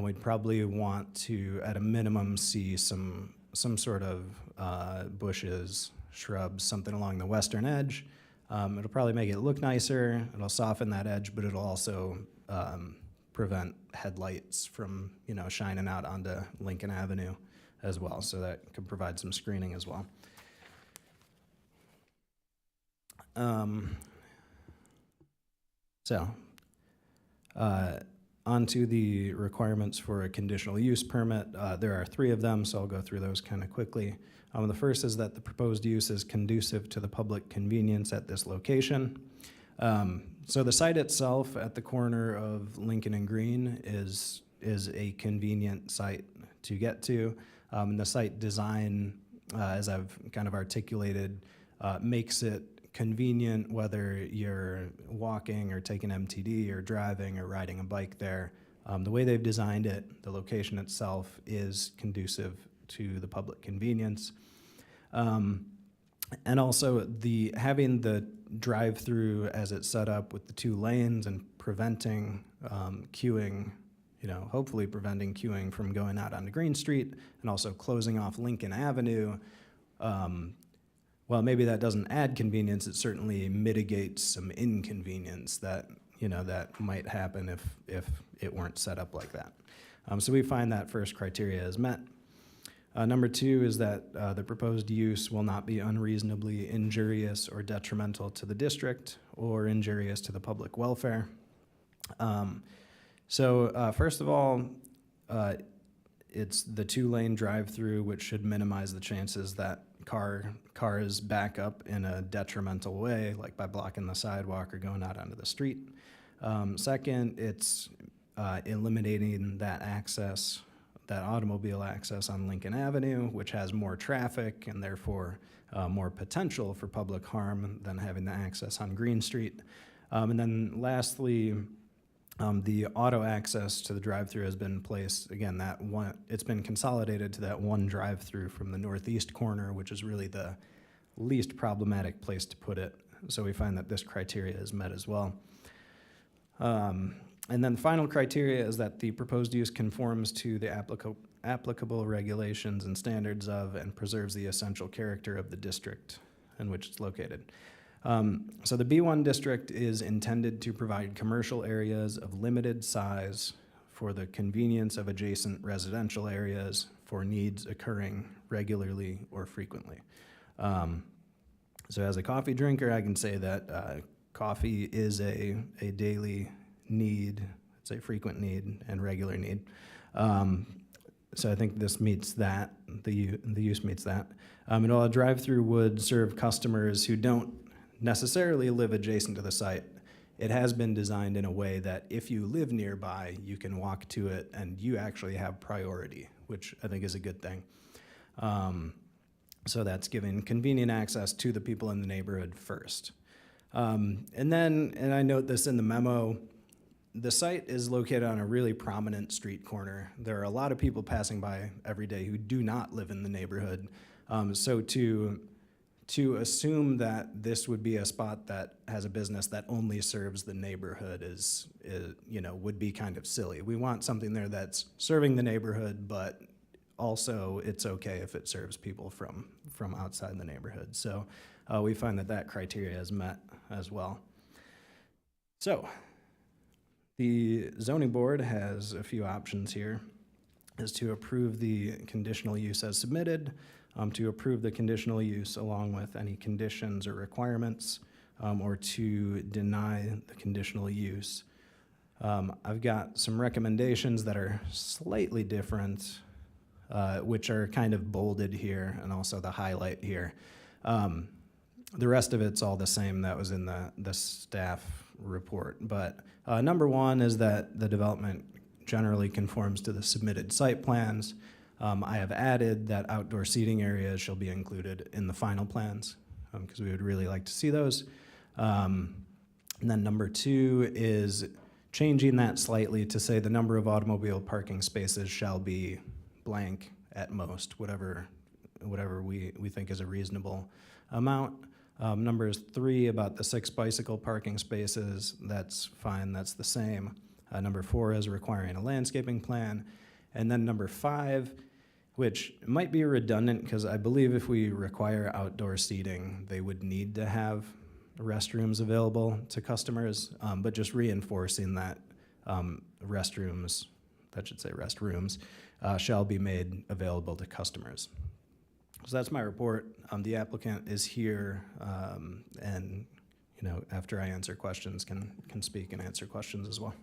We'd probably want to, at a minimum, see some sort of bushes, shrubs, something along the western edge. It'll probably make it look nicer, it'll soften that edge, but it'll also prevent headlights from, shining out onto Lincoln Avenue as well, so that could provide some screening as well. Onto the requirements for a conditional use permit. There are 3 of them, so I'll go through those kind of quickly. The first is that the proposed use is conducive to the public convenience at this location. So the site itself at the corner of Lincoln and Green is a convenient site to get to. And the site design, as I've kind of articulated, makes it convenient whether you're walking or taking MTD or driving or riding a bike there. The way they've designed it, the location itself is conducive to the public convenience. And also having the drive-through as it's set up with the 2 lanes and preventing queuing, hopefully preventing queuing from going out onto Green Street, and also closing off Lincoln Avenue. Well, maybe that doesn't add convenience, it certainly mitigates some inconvenience that might happen if it weren't set up like that. So we find that first criteria is met. Number 2 is that the proposed use will not be unreasonably injurious or detrimental to the district or injurious to the public welfare. First of all, it's the 2-lane drive-through, which should minimize the chances that cars back up in a detrimental way, like by blocking the sidewalk or going out onto the street. Second, it's eliminating that automobile access on Lincoln Avenue, which has more traffic and therefore more potential for public harm than having the access on Green Street. And then lastly, the auto access to the drive-through has been placed, again, it's been consolidated to that one drive-through from the northeast corner, which is really the least problematic place to put it. So we find that this criteria is met as well. And then the final criteria is that the proposed use conforms to the applicable regulations and standards of and preserves the essential character of the district in which it's located. So the B1 district is intended to provide commercial areas of limited size for the convenience of adjacent residential areas for needs occurring regularly or frequently. So as a coffee drinker, I can say that coffee is a daily need, it's a frequent need and regular need. So I think this meets that, the use meets that. And while a drive-through would serve customers who don't necessarily live adjacent to the site, it has been designed in a way that if you live nearby, you can walk to it and you actually have priority, which I think is a good thing. So that's giving convenient access to the people in the neighborhood first. And I note this in the memo, the site is located on a really prominent street corner. There are a lot of people passing by every day who do not live in the neighborhood. So to assume that this would be a spot that has a business that only serves the neighborhood is would be kind of silly. We want something there that's serving the neighborhood, but also it's okay if it serves people from outside the neighborhood. So we find that criteria is met as well. So the zoning board has a few options here, is to approve the conditional use as submitted, to approve the conditional use along with any conditions or requirements, or to deny the conditional use. I've got some recommendations that are slightly different, which are kind of bolded here and also the highlight here. The rest of it's all the same that was in the staff report. But number one is that the development generally conforms to the submitted site plans. I have added that outdoor seating areas shall be included in the final plans because we would really like to see those. And then number two is changing that slightly to say the number of automobile parking spaces shall be blank at most, whatever we think is a reasonable amount. Number 3 about the 6 bicycle parking spaces, that's fine, that's the same. Number 4 is requiring a landscaping plan. And then number 5, which might be redundant because I believe if we require outdoor seating, they would need to have restrooms available to customers, but just reinforcing that restrooms, shall be made available to customers. So that's my report. The applicant is here, and after I answer questions, can speak and answer questions as well.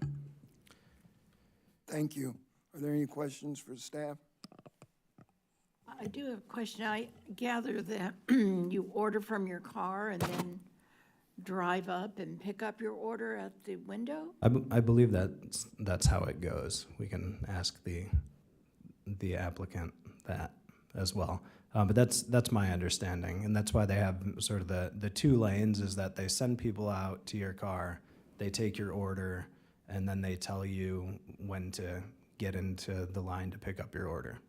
Thank you. Are there any questions for staff? I do have a question. I gather that you order from your car and then drive up and pick up your order at the window? I believe that's how it goes. We can ask the applicant that as well. But that's my understanding, and that's why they have sort of the 2 lanes, is that they send people out to your car, they take your order, and then they tell you when to get into the line to pick up your order.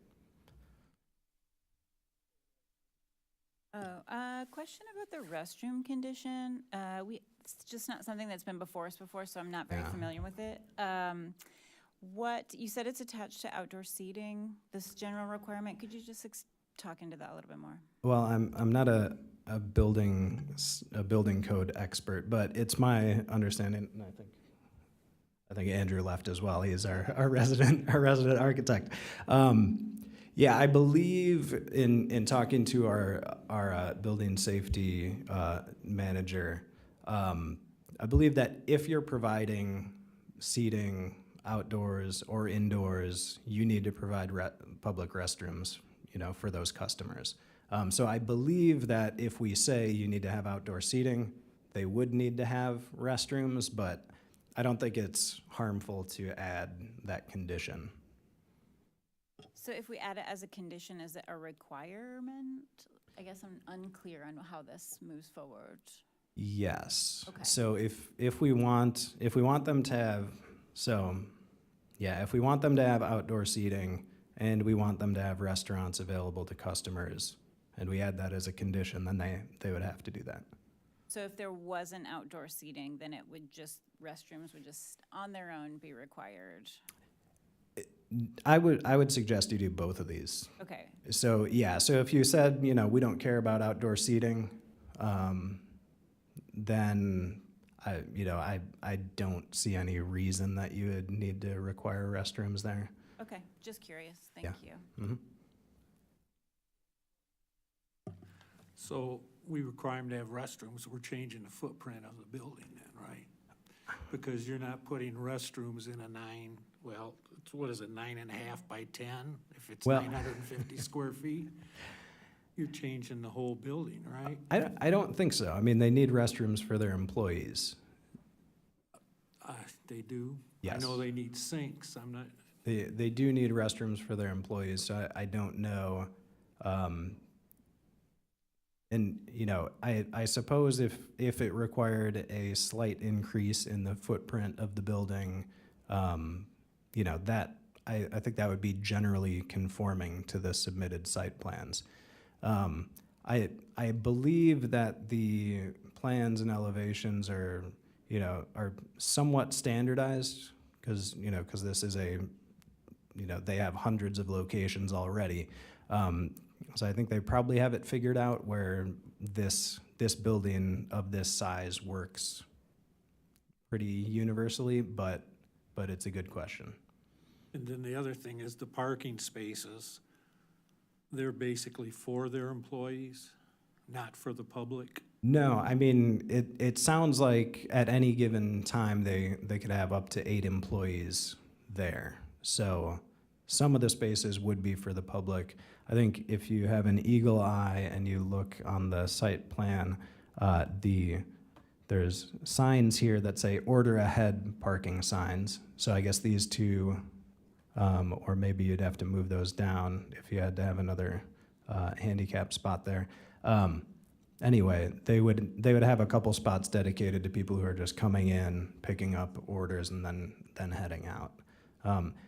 Question about the restroom condition. It's just not something that's been before us before, so I'm not very familiar with it. What you said, it's attached to outdoor seating, this general requirement. Could you just talk into that a little bit more? Well, I'm not a building code expert, but it's my understanding, and I think Andrew left as well. He's our resident architect. Yeah, I believe in talking to our building safety manager, I believe that if you're providing seating outdoors or indoors, you need to provide public restrooms, for those customers. So I believe that if we say you need to have outdoor seating, they would need to have restrooms, but I don't think it's harmful to add that condition. So if we add it as a condition, is it a requirement? I guess I'm unclear on how this moves forward. Yes. Okay. So if we want them to have, if we want them to have outdoor seating and we want them to have restaurants available to customers, and we add that as a condition, then they would have to do that. So if there wasn't outdoor seating, then restrooms would just on their own be required? I would suggest you do both of these. Okay, So, yeah, so if you said, we don't care about outdoor seating, then I don't see any reason that you would need to require restrooms there. okay, just curious, thank Yeah. you. Mhm. So we require them to have restrooms, we're changing the footprint of the building then, right? Because you're not putting restrooms in a what is it, 9.5 by 10? If it's Well- 950 square feet, you're changing the whole building, right? I don't think so. I mean, they need restrooms for their employees. They do. I Yes. know they need sinks, I'm not, They do need restrooms for their employees, so I don't know. And, I suppose if it required a slight increase in the footprint of the building, that, I think that would be generally conforming to the submitted site plans. I believe that the plans and elevations are somewhat standardized, because this is they have hundreds of locations already. So I think they probably have it figured out where this building of this size works pretty universally, but it's a good question. and then the other thing is the parking spaces, they're basically for their employees, not for the public. No, I mean, it sounds like at any given time, they could have up to 8 employees there. So some of the spaces would be for the public. I think if you have an eagle eye and you look on the site plan, there's signs here that say order ahead parking signs. So I guess these two, or maybe you'd have to move those down if you had to have another handicap spot there. Anyway, they would have a couple spots dedicated to people who are just coming in, picking up orders, and then heading out.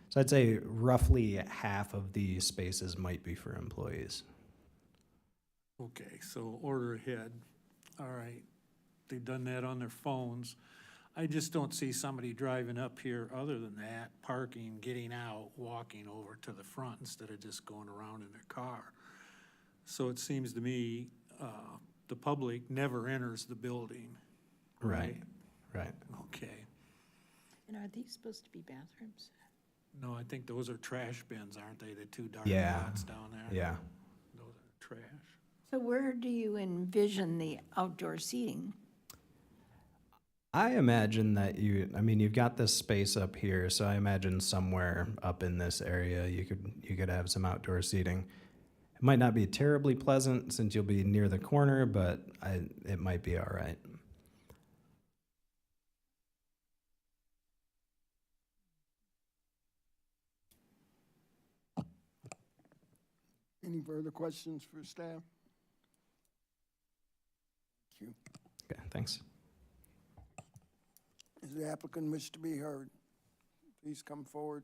So I'd say roughly half of the spaces might be for employees. Okay, so order ahead, all right. They've done that on their phones. I just don't see somebody driving up here, other than that, parking, getting out, walking over to the front instead of just going around in their car. So it seems to me, the public never enters the building. Right. Okay. And are these supposed to be bathrooms? No, I think those are trash bins, aren't they? The two dark Yeah. dots down there? Yeah. Those are trash. So where do you envision the outdoor seating? I imagine that you've got this space up here, so I imagine somewhere up in this area you could have some outdoor seating. It might not be terribly pleasant since you'll be near the corner, but it might be all right. Any further questions for staff? Thank you. Okay, thanks. Does the applicant wish to be heard? Please come forward.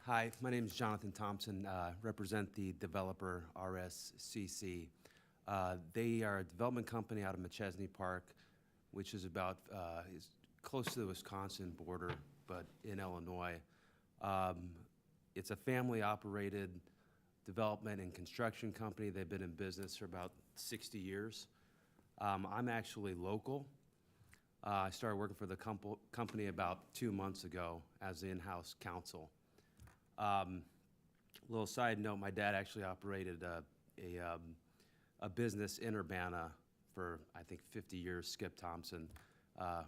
Hi, my name is Jonathan Thompson, represent the developer RSCC. They are a development company out of McChesney Park, which is is close to the Wisconsin border, but in Illinois. It's a family-operated development and construction company. They've been in business for about 60 years. I'm actually local. I started working for the company about 2 months ago as the in-house counsel. Little side note, my dad actually operated a business in Urbana for, I think, 50 years, Skip Thompson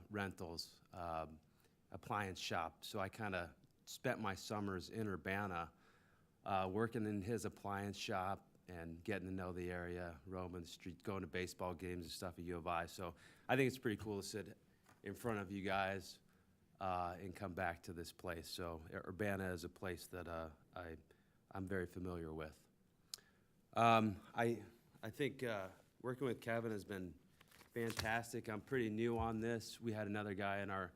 Rentals, appliance shop. So I kind of spent my summers in Urbana working in his appliance shop and getting to know the area, roaming the street, going to baseball games and stuff at U of I. So I think it's pretty cool to sit in front of you guys and come back to this place. So Urbana is a place that I'm very familiar with. I think working with Kevin has been fantastic. I'm pretty new on this. We had another guy in our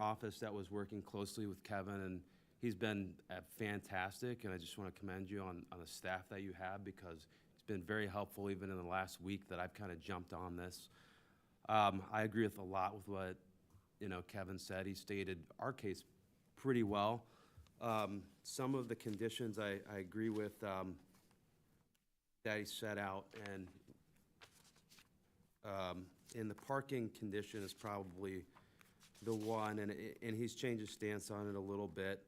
office that was working closely with Kevin, and he's been fantastic, and I just want to commend you on the staff that you have, because it's been very helpful even in the last week that I've kind of jumped on this. I agree with a lot with what, Kevin said. He stated our case pretty well. Some of the conditions I agree with that he set out, and in the parking condition is probably the one, and he's changed his stance on it a little bit.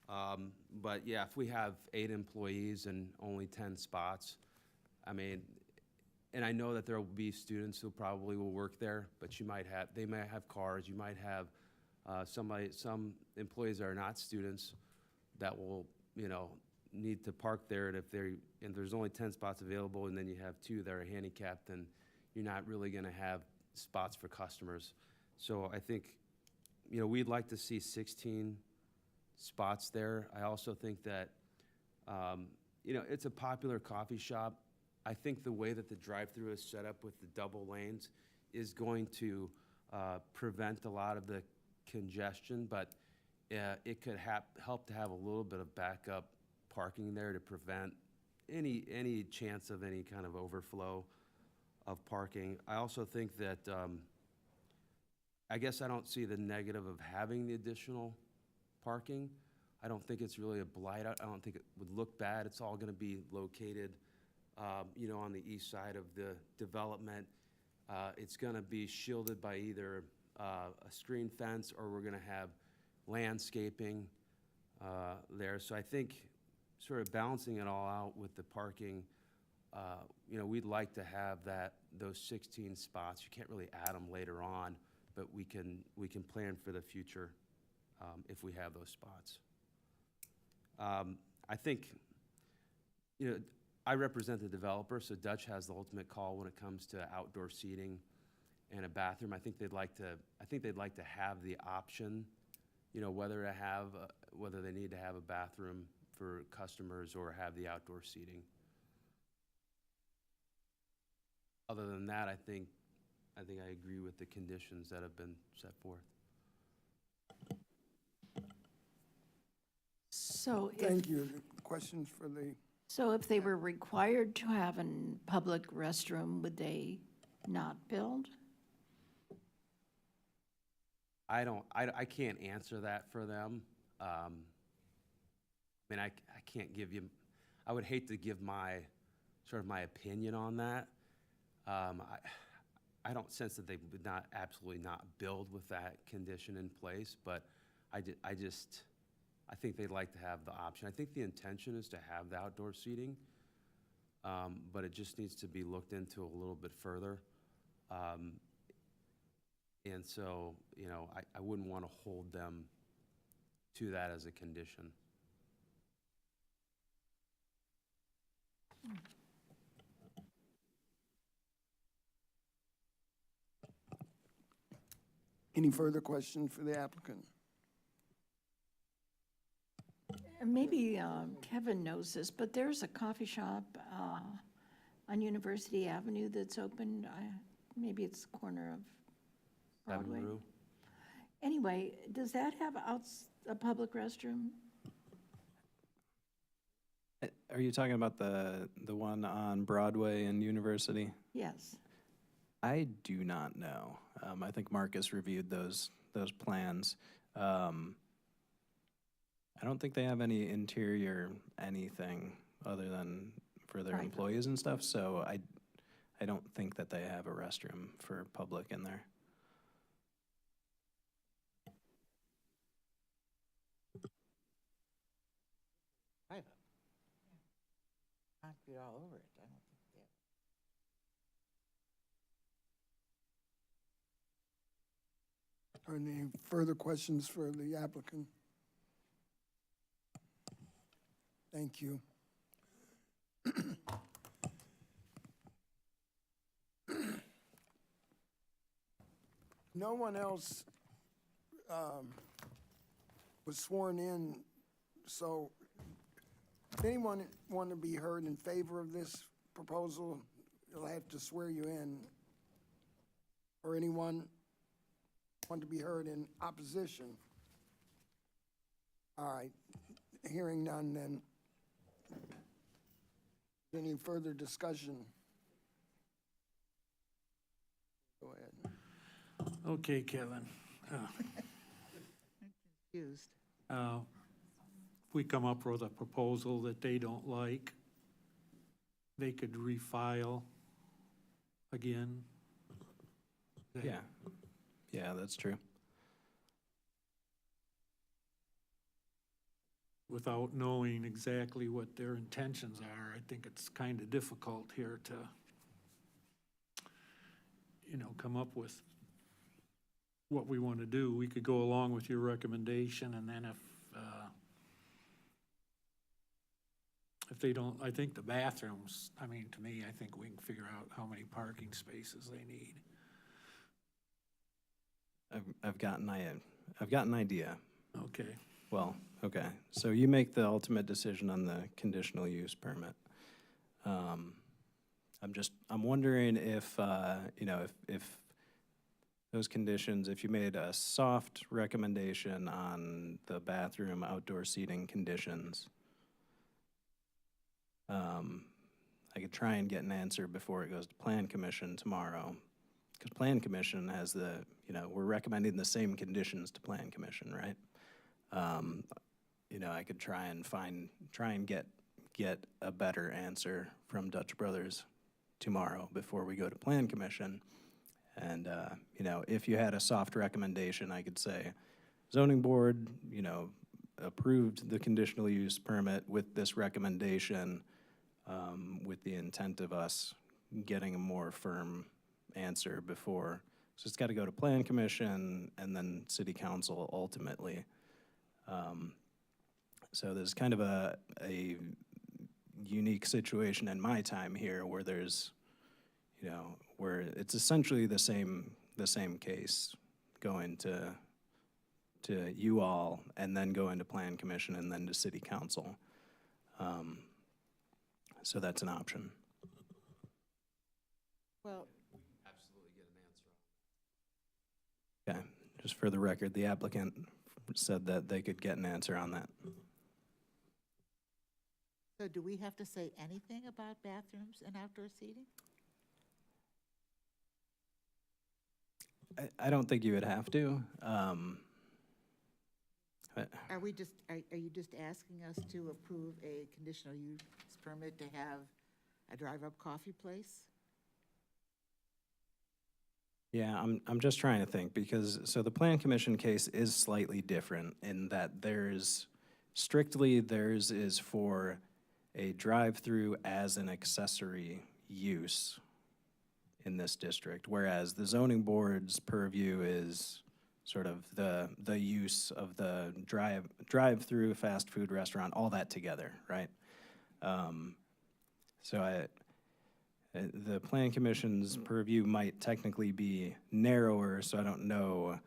But yeah, if we have 8 employees and only 10 spots, I mean, and I know that there will be students who probably will work there, but they might have cars, you might have some employees that are not students that will, need to park there, and there's only 10 spots available, and then you have 2 that are handicapped, then you're not really gonna have spots for customers. So I think, we'd like to see 16 spots there. I also think that, it's a popular coffee shop. I think the way that the drive-through is set up with the double lanes is going to prevent a lot of the congestion, but it could help to have a little bit of backup parking there to prevent any chance of any kind of overflow of parking. I also think that, I guess I don't see the negative of having the additional parking. I don't think it's really a blight. I don't think it would look bad. It's all gonna be located, on the east side of the development. It's gonna be shielded by either a screen fence, or we're gonna have landscaping there. So I think sort of balancing it all out with the parking, we'd like to have those 16 spots. You can't really add them later on, but we can plan for the future if we have those spots. I think, I represent the developer, so Dutch has the ultimate call when it comes to outdoor seating and a bathroom. I think they'd like to have the option, whether they need to have a bathroom for customers or have the outdoor seating. Other than that, I think I agree with the conditions that have been set forth. So Thank you. Questions for the, so if they were required to have a public restroom, would they not build? I can't answer that for them. I mean, I can't give you, I would hate to give my opinion on that. I don't sense that they would absolutely not build with that condition in place, but I think they'd like to have the option. I think the intention is to have the outdoor seating, but it just needs to be looked into a little bit further. And so, I wouldn't want to hold them to that as a condition. any further questions for the applicant? And maybe Kevin knows this, but there's a coffee shop on University Avenue that's open. Maybe it's the corner of Broadway. Avenue. Anyway, does that have a public restroom? Are you talking about the one on Broadway and University? Yes. I do not know. I think Marcus reviewed those plans. I don't think they have any interior anything other than for their Private. employees and stuff, so I don't think that they have a restroom for public in there. Private. Concrete all over it. I don't think they have. Are there any further questions for the applicant? Thank you. No one else was sworn in, so if anyone want to be heard in favor of this proposal, you'll have to swear you in. or anyone want to be heard in opposition? All right, hearing none then. Any further discussion? Go ahead. Okay, Kevin. Used. If we come up with a proposal that they don't like, they could refile again. Yeah. Yeah, that's true. Without knowing exactly what their intentions are, I think it's kind of difficult here to, come up with what we want to do. We could go along with your recommendation, and then if they don't, I think the bathrooms, to me, I think we can figure out how many parking spaces they need. I've got an idea. Okay. Well, okay, so you make the ultimate decision on the conditional use permit. I'm wondering if, if those conditions, if you made a soft recommendation on the bathroom outdoor seating conditions, I could try and get an answer before it goes to Plan Commission tomorrow. Because Plan Commission has we're recommending the same conditions to Plan Commission, right? I could try and get a better answer from Dutch Brothers tomorrow before we go to Plan Commission. And, if you had a soft recommendation, I could say, zoning board, approved the conditional use permit with this recommendation, with the intent of us getting a more firm answer before. So it's got to go to Plan Commission and then City Council ultimately. So there's kind of a unique situation in my time here where there's, where it's essentially the same case going to you all and then going to Plan Commission and then to City Council. So that's an option. Well, Absolutely get an answer. Okay, just for the record, the applicant said that they could get an answer on that. so do we have to say anything about bathrooms and outdoor seating? I don't think you would have to. Are we just, are you just asking us to approve a conditional use permit to have a drive-up coffee place? Yeah, I'm just trying to think because, so the Plan Commission case is slightly different in that theirs is for a drive-through as an accessory use in this district, whereas the zoning board's purview is sort of the use of the drive-through fast food restaurant, all that together, right? So the Plan Commission's purview might technically be narrower, so I don't know,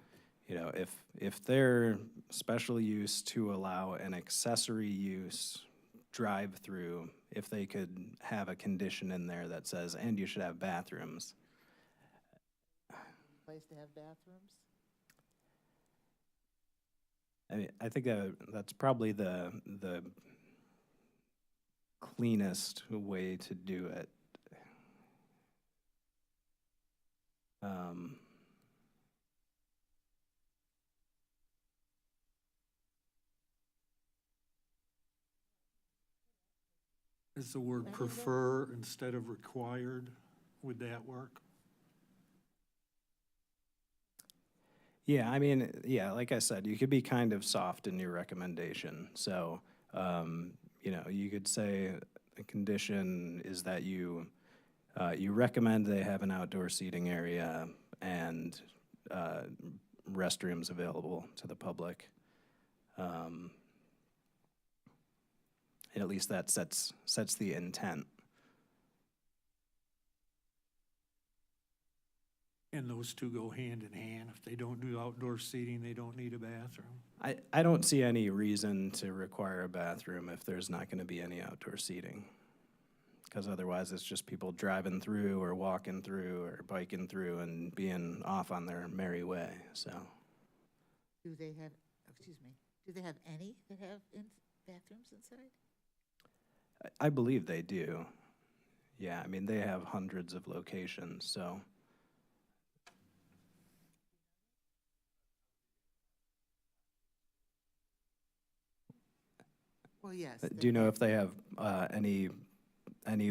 if their special use to allow an accessory use drive-through, if they could have a condition in there that says, and you should have bathrooms. Place to have bathrooms? I think that's probably the cleanest way to do it. Is the word prefer instead of required? Would that work? Yeah, like I said, you could be kind of soft in your recommendation. So, you could say the condition is that you recommend they have an outdoor seating area and restrooms available to the public. And at least that sets the intent. And those two go hand in hand. If they don't do outdoor seating, they don't need a bathroom. I don't see any reason to require a bathroom if there's not going to be any outdoor seating. because otherwise it's just people driving through or walking through or biking through and being off on their merry way, so. Do they have, excuse me, do they have any that have bathrooms inside? I believe they do. Yeah, I mean, they have hundreds of locations, so. Well, yes. Do you know if they have any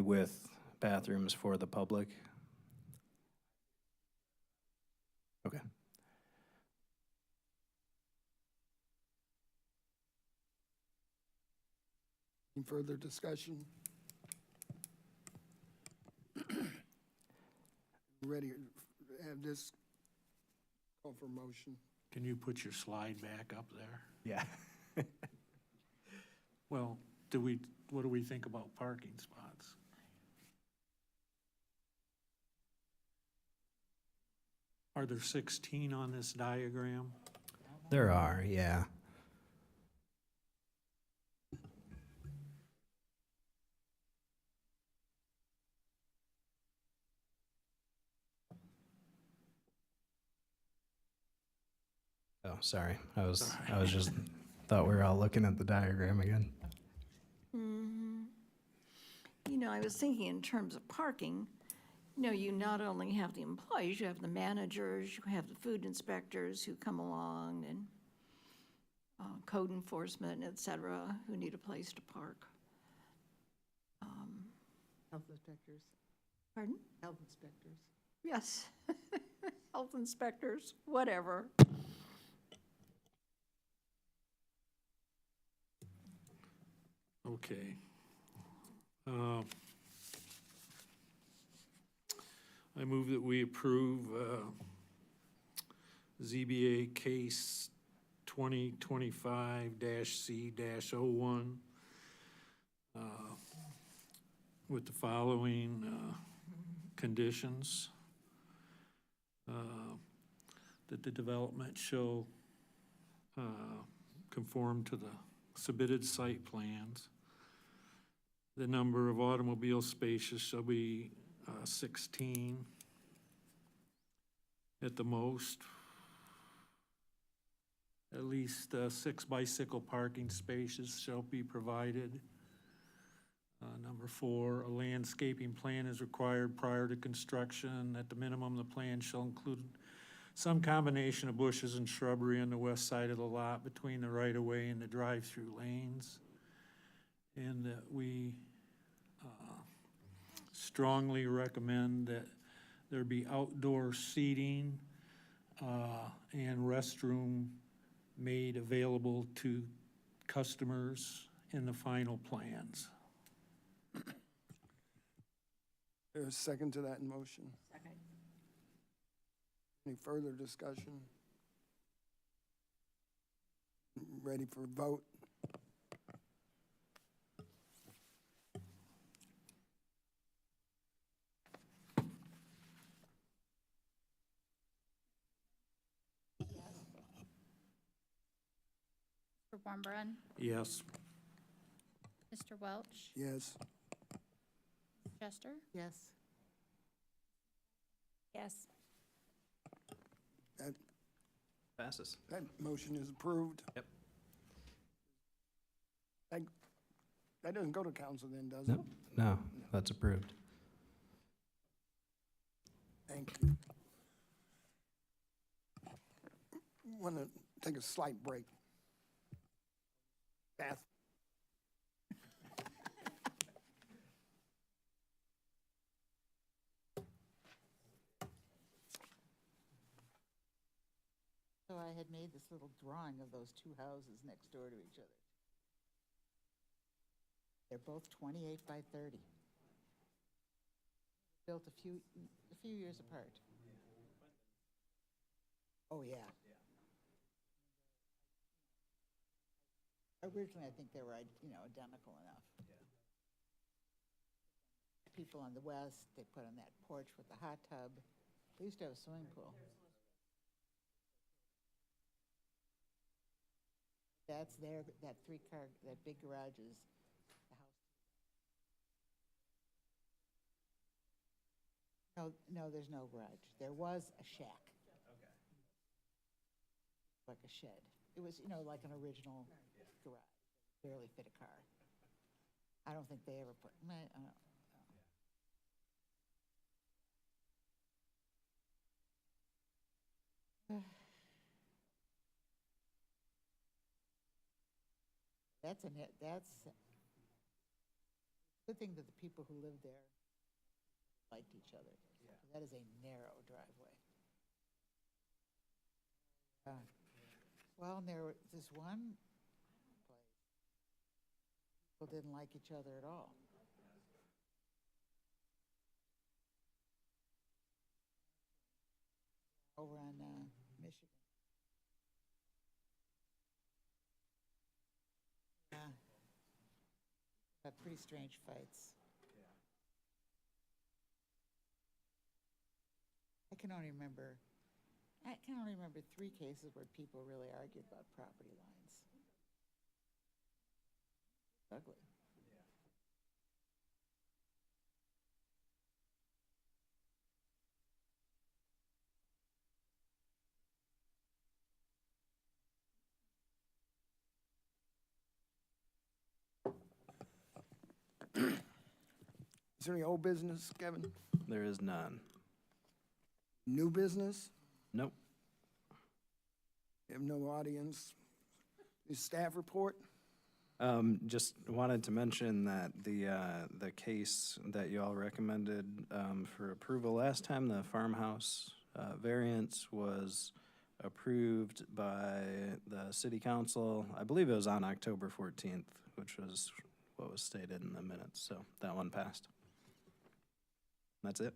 with bathrooms for the public? Okay. Any further discussion? Ready to have this call for motion? Can you put your slide back up there? Yeah. Well, what do we think about parking spots? Are there 16 on this diagram? There are, yeah. Oh, sorry. I was just, thought we were all looking at the diagram again. You know, I was thinking in terms of parking, you know, you not only have the employees, you have the managers, you have the food inspectors who come along and code enforcement, et cetera, who need a place to park. Health inspectors, Pardon? health inspectors. Yes. Health inspectors, whatever. Okay. I move that we approve ZBA case 2025-C-01 with the following conditions. That the development shall conform to the submitted site plans. The number of automobile spaces shall be 16 at the most. At least 6 bicycle parking spaces shall be provided. Number 4, a landscaping plan is required prior to construction. At the minimum, the plan shall include some combination of bushes and shrubbery on the west side of the lot between the right-of-way and the drive-through lanes. And that we strongly recommend that there be outdoor seating and restroom made available to customers in the final plans. There's a second to that motion. Second. Any further discussion? Ready for vote? Mr. Warmbrun, Yes. Mr. Welch, Yes. Chester, Yes. Yes. That, Passes. that motion is approved. Yep. That doesn't go to council then, does it? No, no, that's approved. Thank you. Want to take a slight break. Beth? So I had made this little drawing of those two houses next door to each other. They're both 28 by 30. Built a few years apart. Oh, yeah. Originally, I think they were, identical enough. People on the west, they put on that porch with the hot tub. They used to have a swimming pool. That's their, that 3-car, that big garage is the house. No, there's no garage. There was a shack. Okay. Like a shed. It was, like an original garage. Barely fit a car. I don't think they ever put, I don't know. That's a good thing that the people who lived there liked each other. Yeah. That is a narrow driveway. Well, this one place, people didn't like each other at all. Over on Michigan. Yeah. Had pretty strange fights. I can only remember 3 cases where people really argued about property lines. Ugly. Is there any old business, Kevin? There is none. New business? Nope. You have no audience. Is staff report? Just wanted to mention that the case that you all recommended for approval last time, the farmhouse variance, was approved by the city council. I believe it was on October 14th, which was what was stated in the minutes, so that one passed. That's it.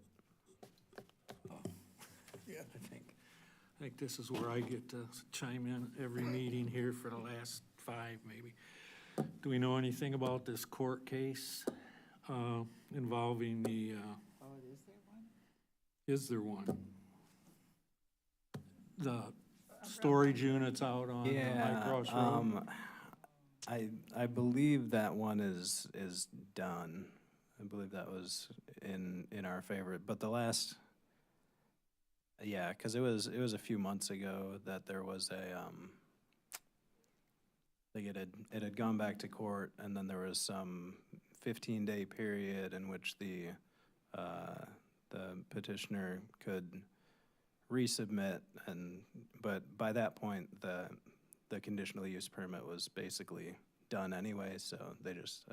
Yeah, I think this is where I get to chime in every meeting here for the last 5, maybe. Do we know anything about this court case involving the, Oh, is there one? is there one? The storage units out on High Cross Road? I believe that one is done. I believe that was in our favor, but the last, yeah, because it was a few months ago that there was a I think it had gone back to court, and then there was some 15-day period in which the petitioner could resubmit, but by that point the conditional use permit was basically done anyway, so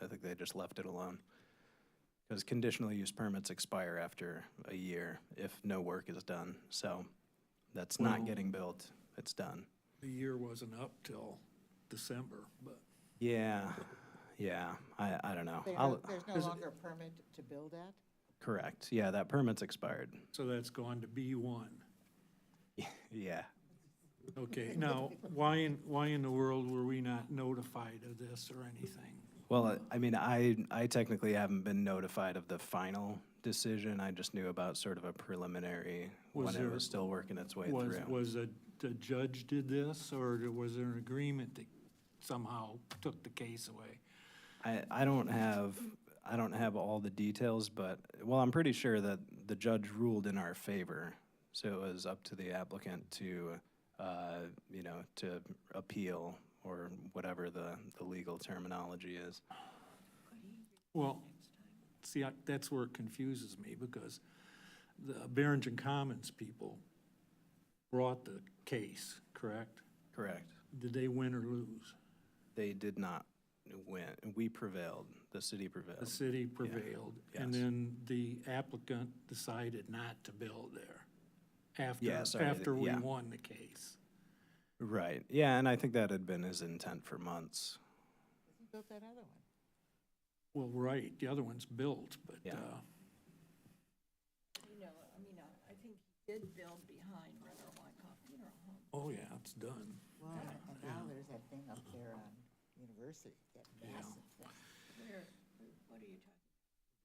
I think they just left it alone. Because conditional use permits expire after a year if no work is done, so that's not Well- getting built, it's done. The year wasn't up till December, but Yeah, I don't know. There's no Is it- longer a permit to build at? Correct, yeah, that permit's expired. so that's gone to B1. Yeah. Okay, now, why in the world were we not notified of this or anything? Well, I mean, I technically haven't been notified of the final decision. I just knew about sort of a preliminary Was when it there- was still working its way Was through. the judge did this, or was there an agreement that somehow took the case away? I don't have all the details, but, well, I'm pretty sure that the judge ruled in our favor. So it was up to the applicant to, to appeal, or whatever the legal terminology is. Well, see, that's where it confuses me, because the Barrington Commons people brought the case, correct? Correct. Did they win or lose? They did not win. We prevailed. The city The prevailed. city prevailed, and Yes. then the applicant decided not to build there Yeah, sorry, after we yeah. won the case. Right. Yeah, and I think that had been his intent for months. He built that other one. Well, right, the other one's built, but, Yeah. I think he did build behind Renner Wyckoff Funeral Home. oh yeah, it's done. Well, and now there's that thing up there on University, that massive thing. Where, what are you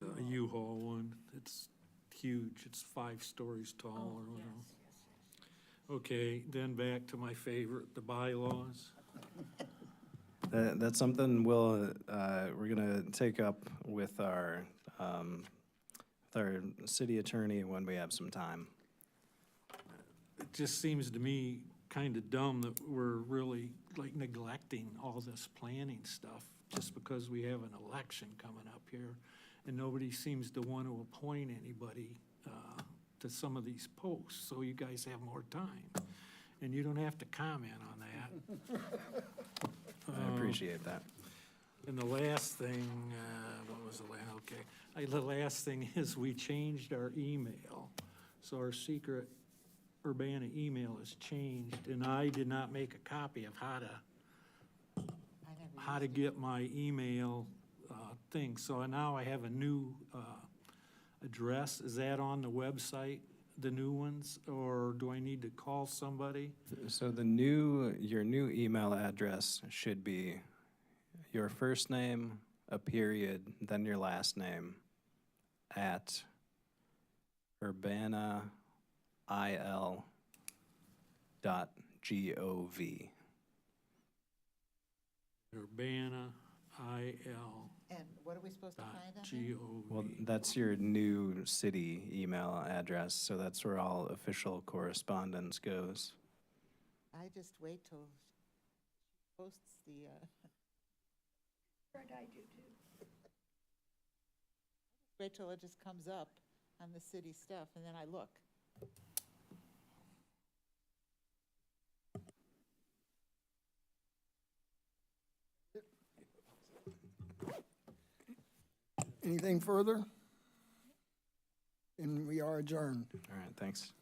talking? The U-Haul one, it's huge, it's 5 stories tall Oh, or whatever. yes. Okay, then back to my favorite, the bylaws. That's something we're gonna take up with our our city attorney when we have some time. It just seems to me kind of dumb that we're really like neglecting all this planning stuff just because we have an election coming up here, and nobody seems to want to appoint anybody to some of these posts, so you guys have more time. And you don't have to comment on that. I appreciate that. And the last thing, what was the last, okay. The last thing is we changed our email. So our secret Urbana email is changed, and I did not make a copy of how to get my email thing. So now I have a new address. Is that on the website, the new ones, or do I need to call somebody? So your new email address should be your first name, a period, then your last name, at urbanail.gov. Urbana, IL. And what are we supposed to find on there? .gov. Well, that's your new city email address, so that's where all official correspondence goes. I just wait till she posts the, I do too. Wait till it just comes up on the city stuff, and then I look. Anything further? And we are adjourned. All right, thanks.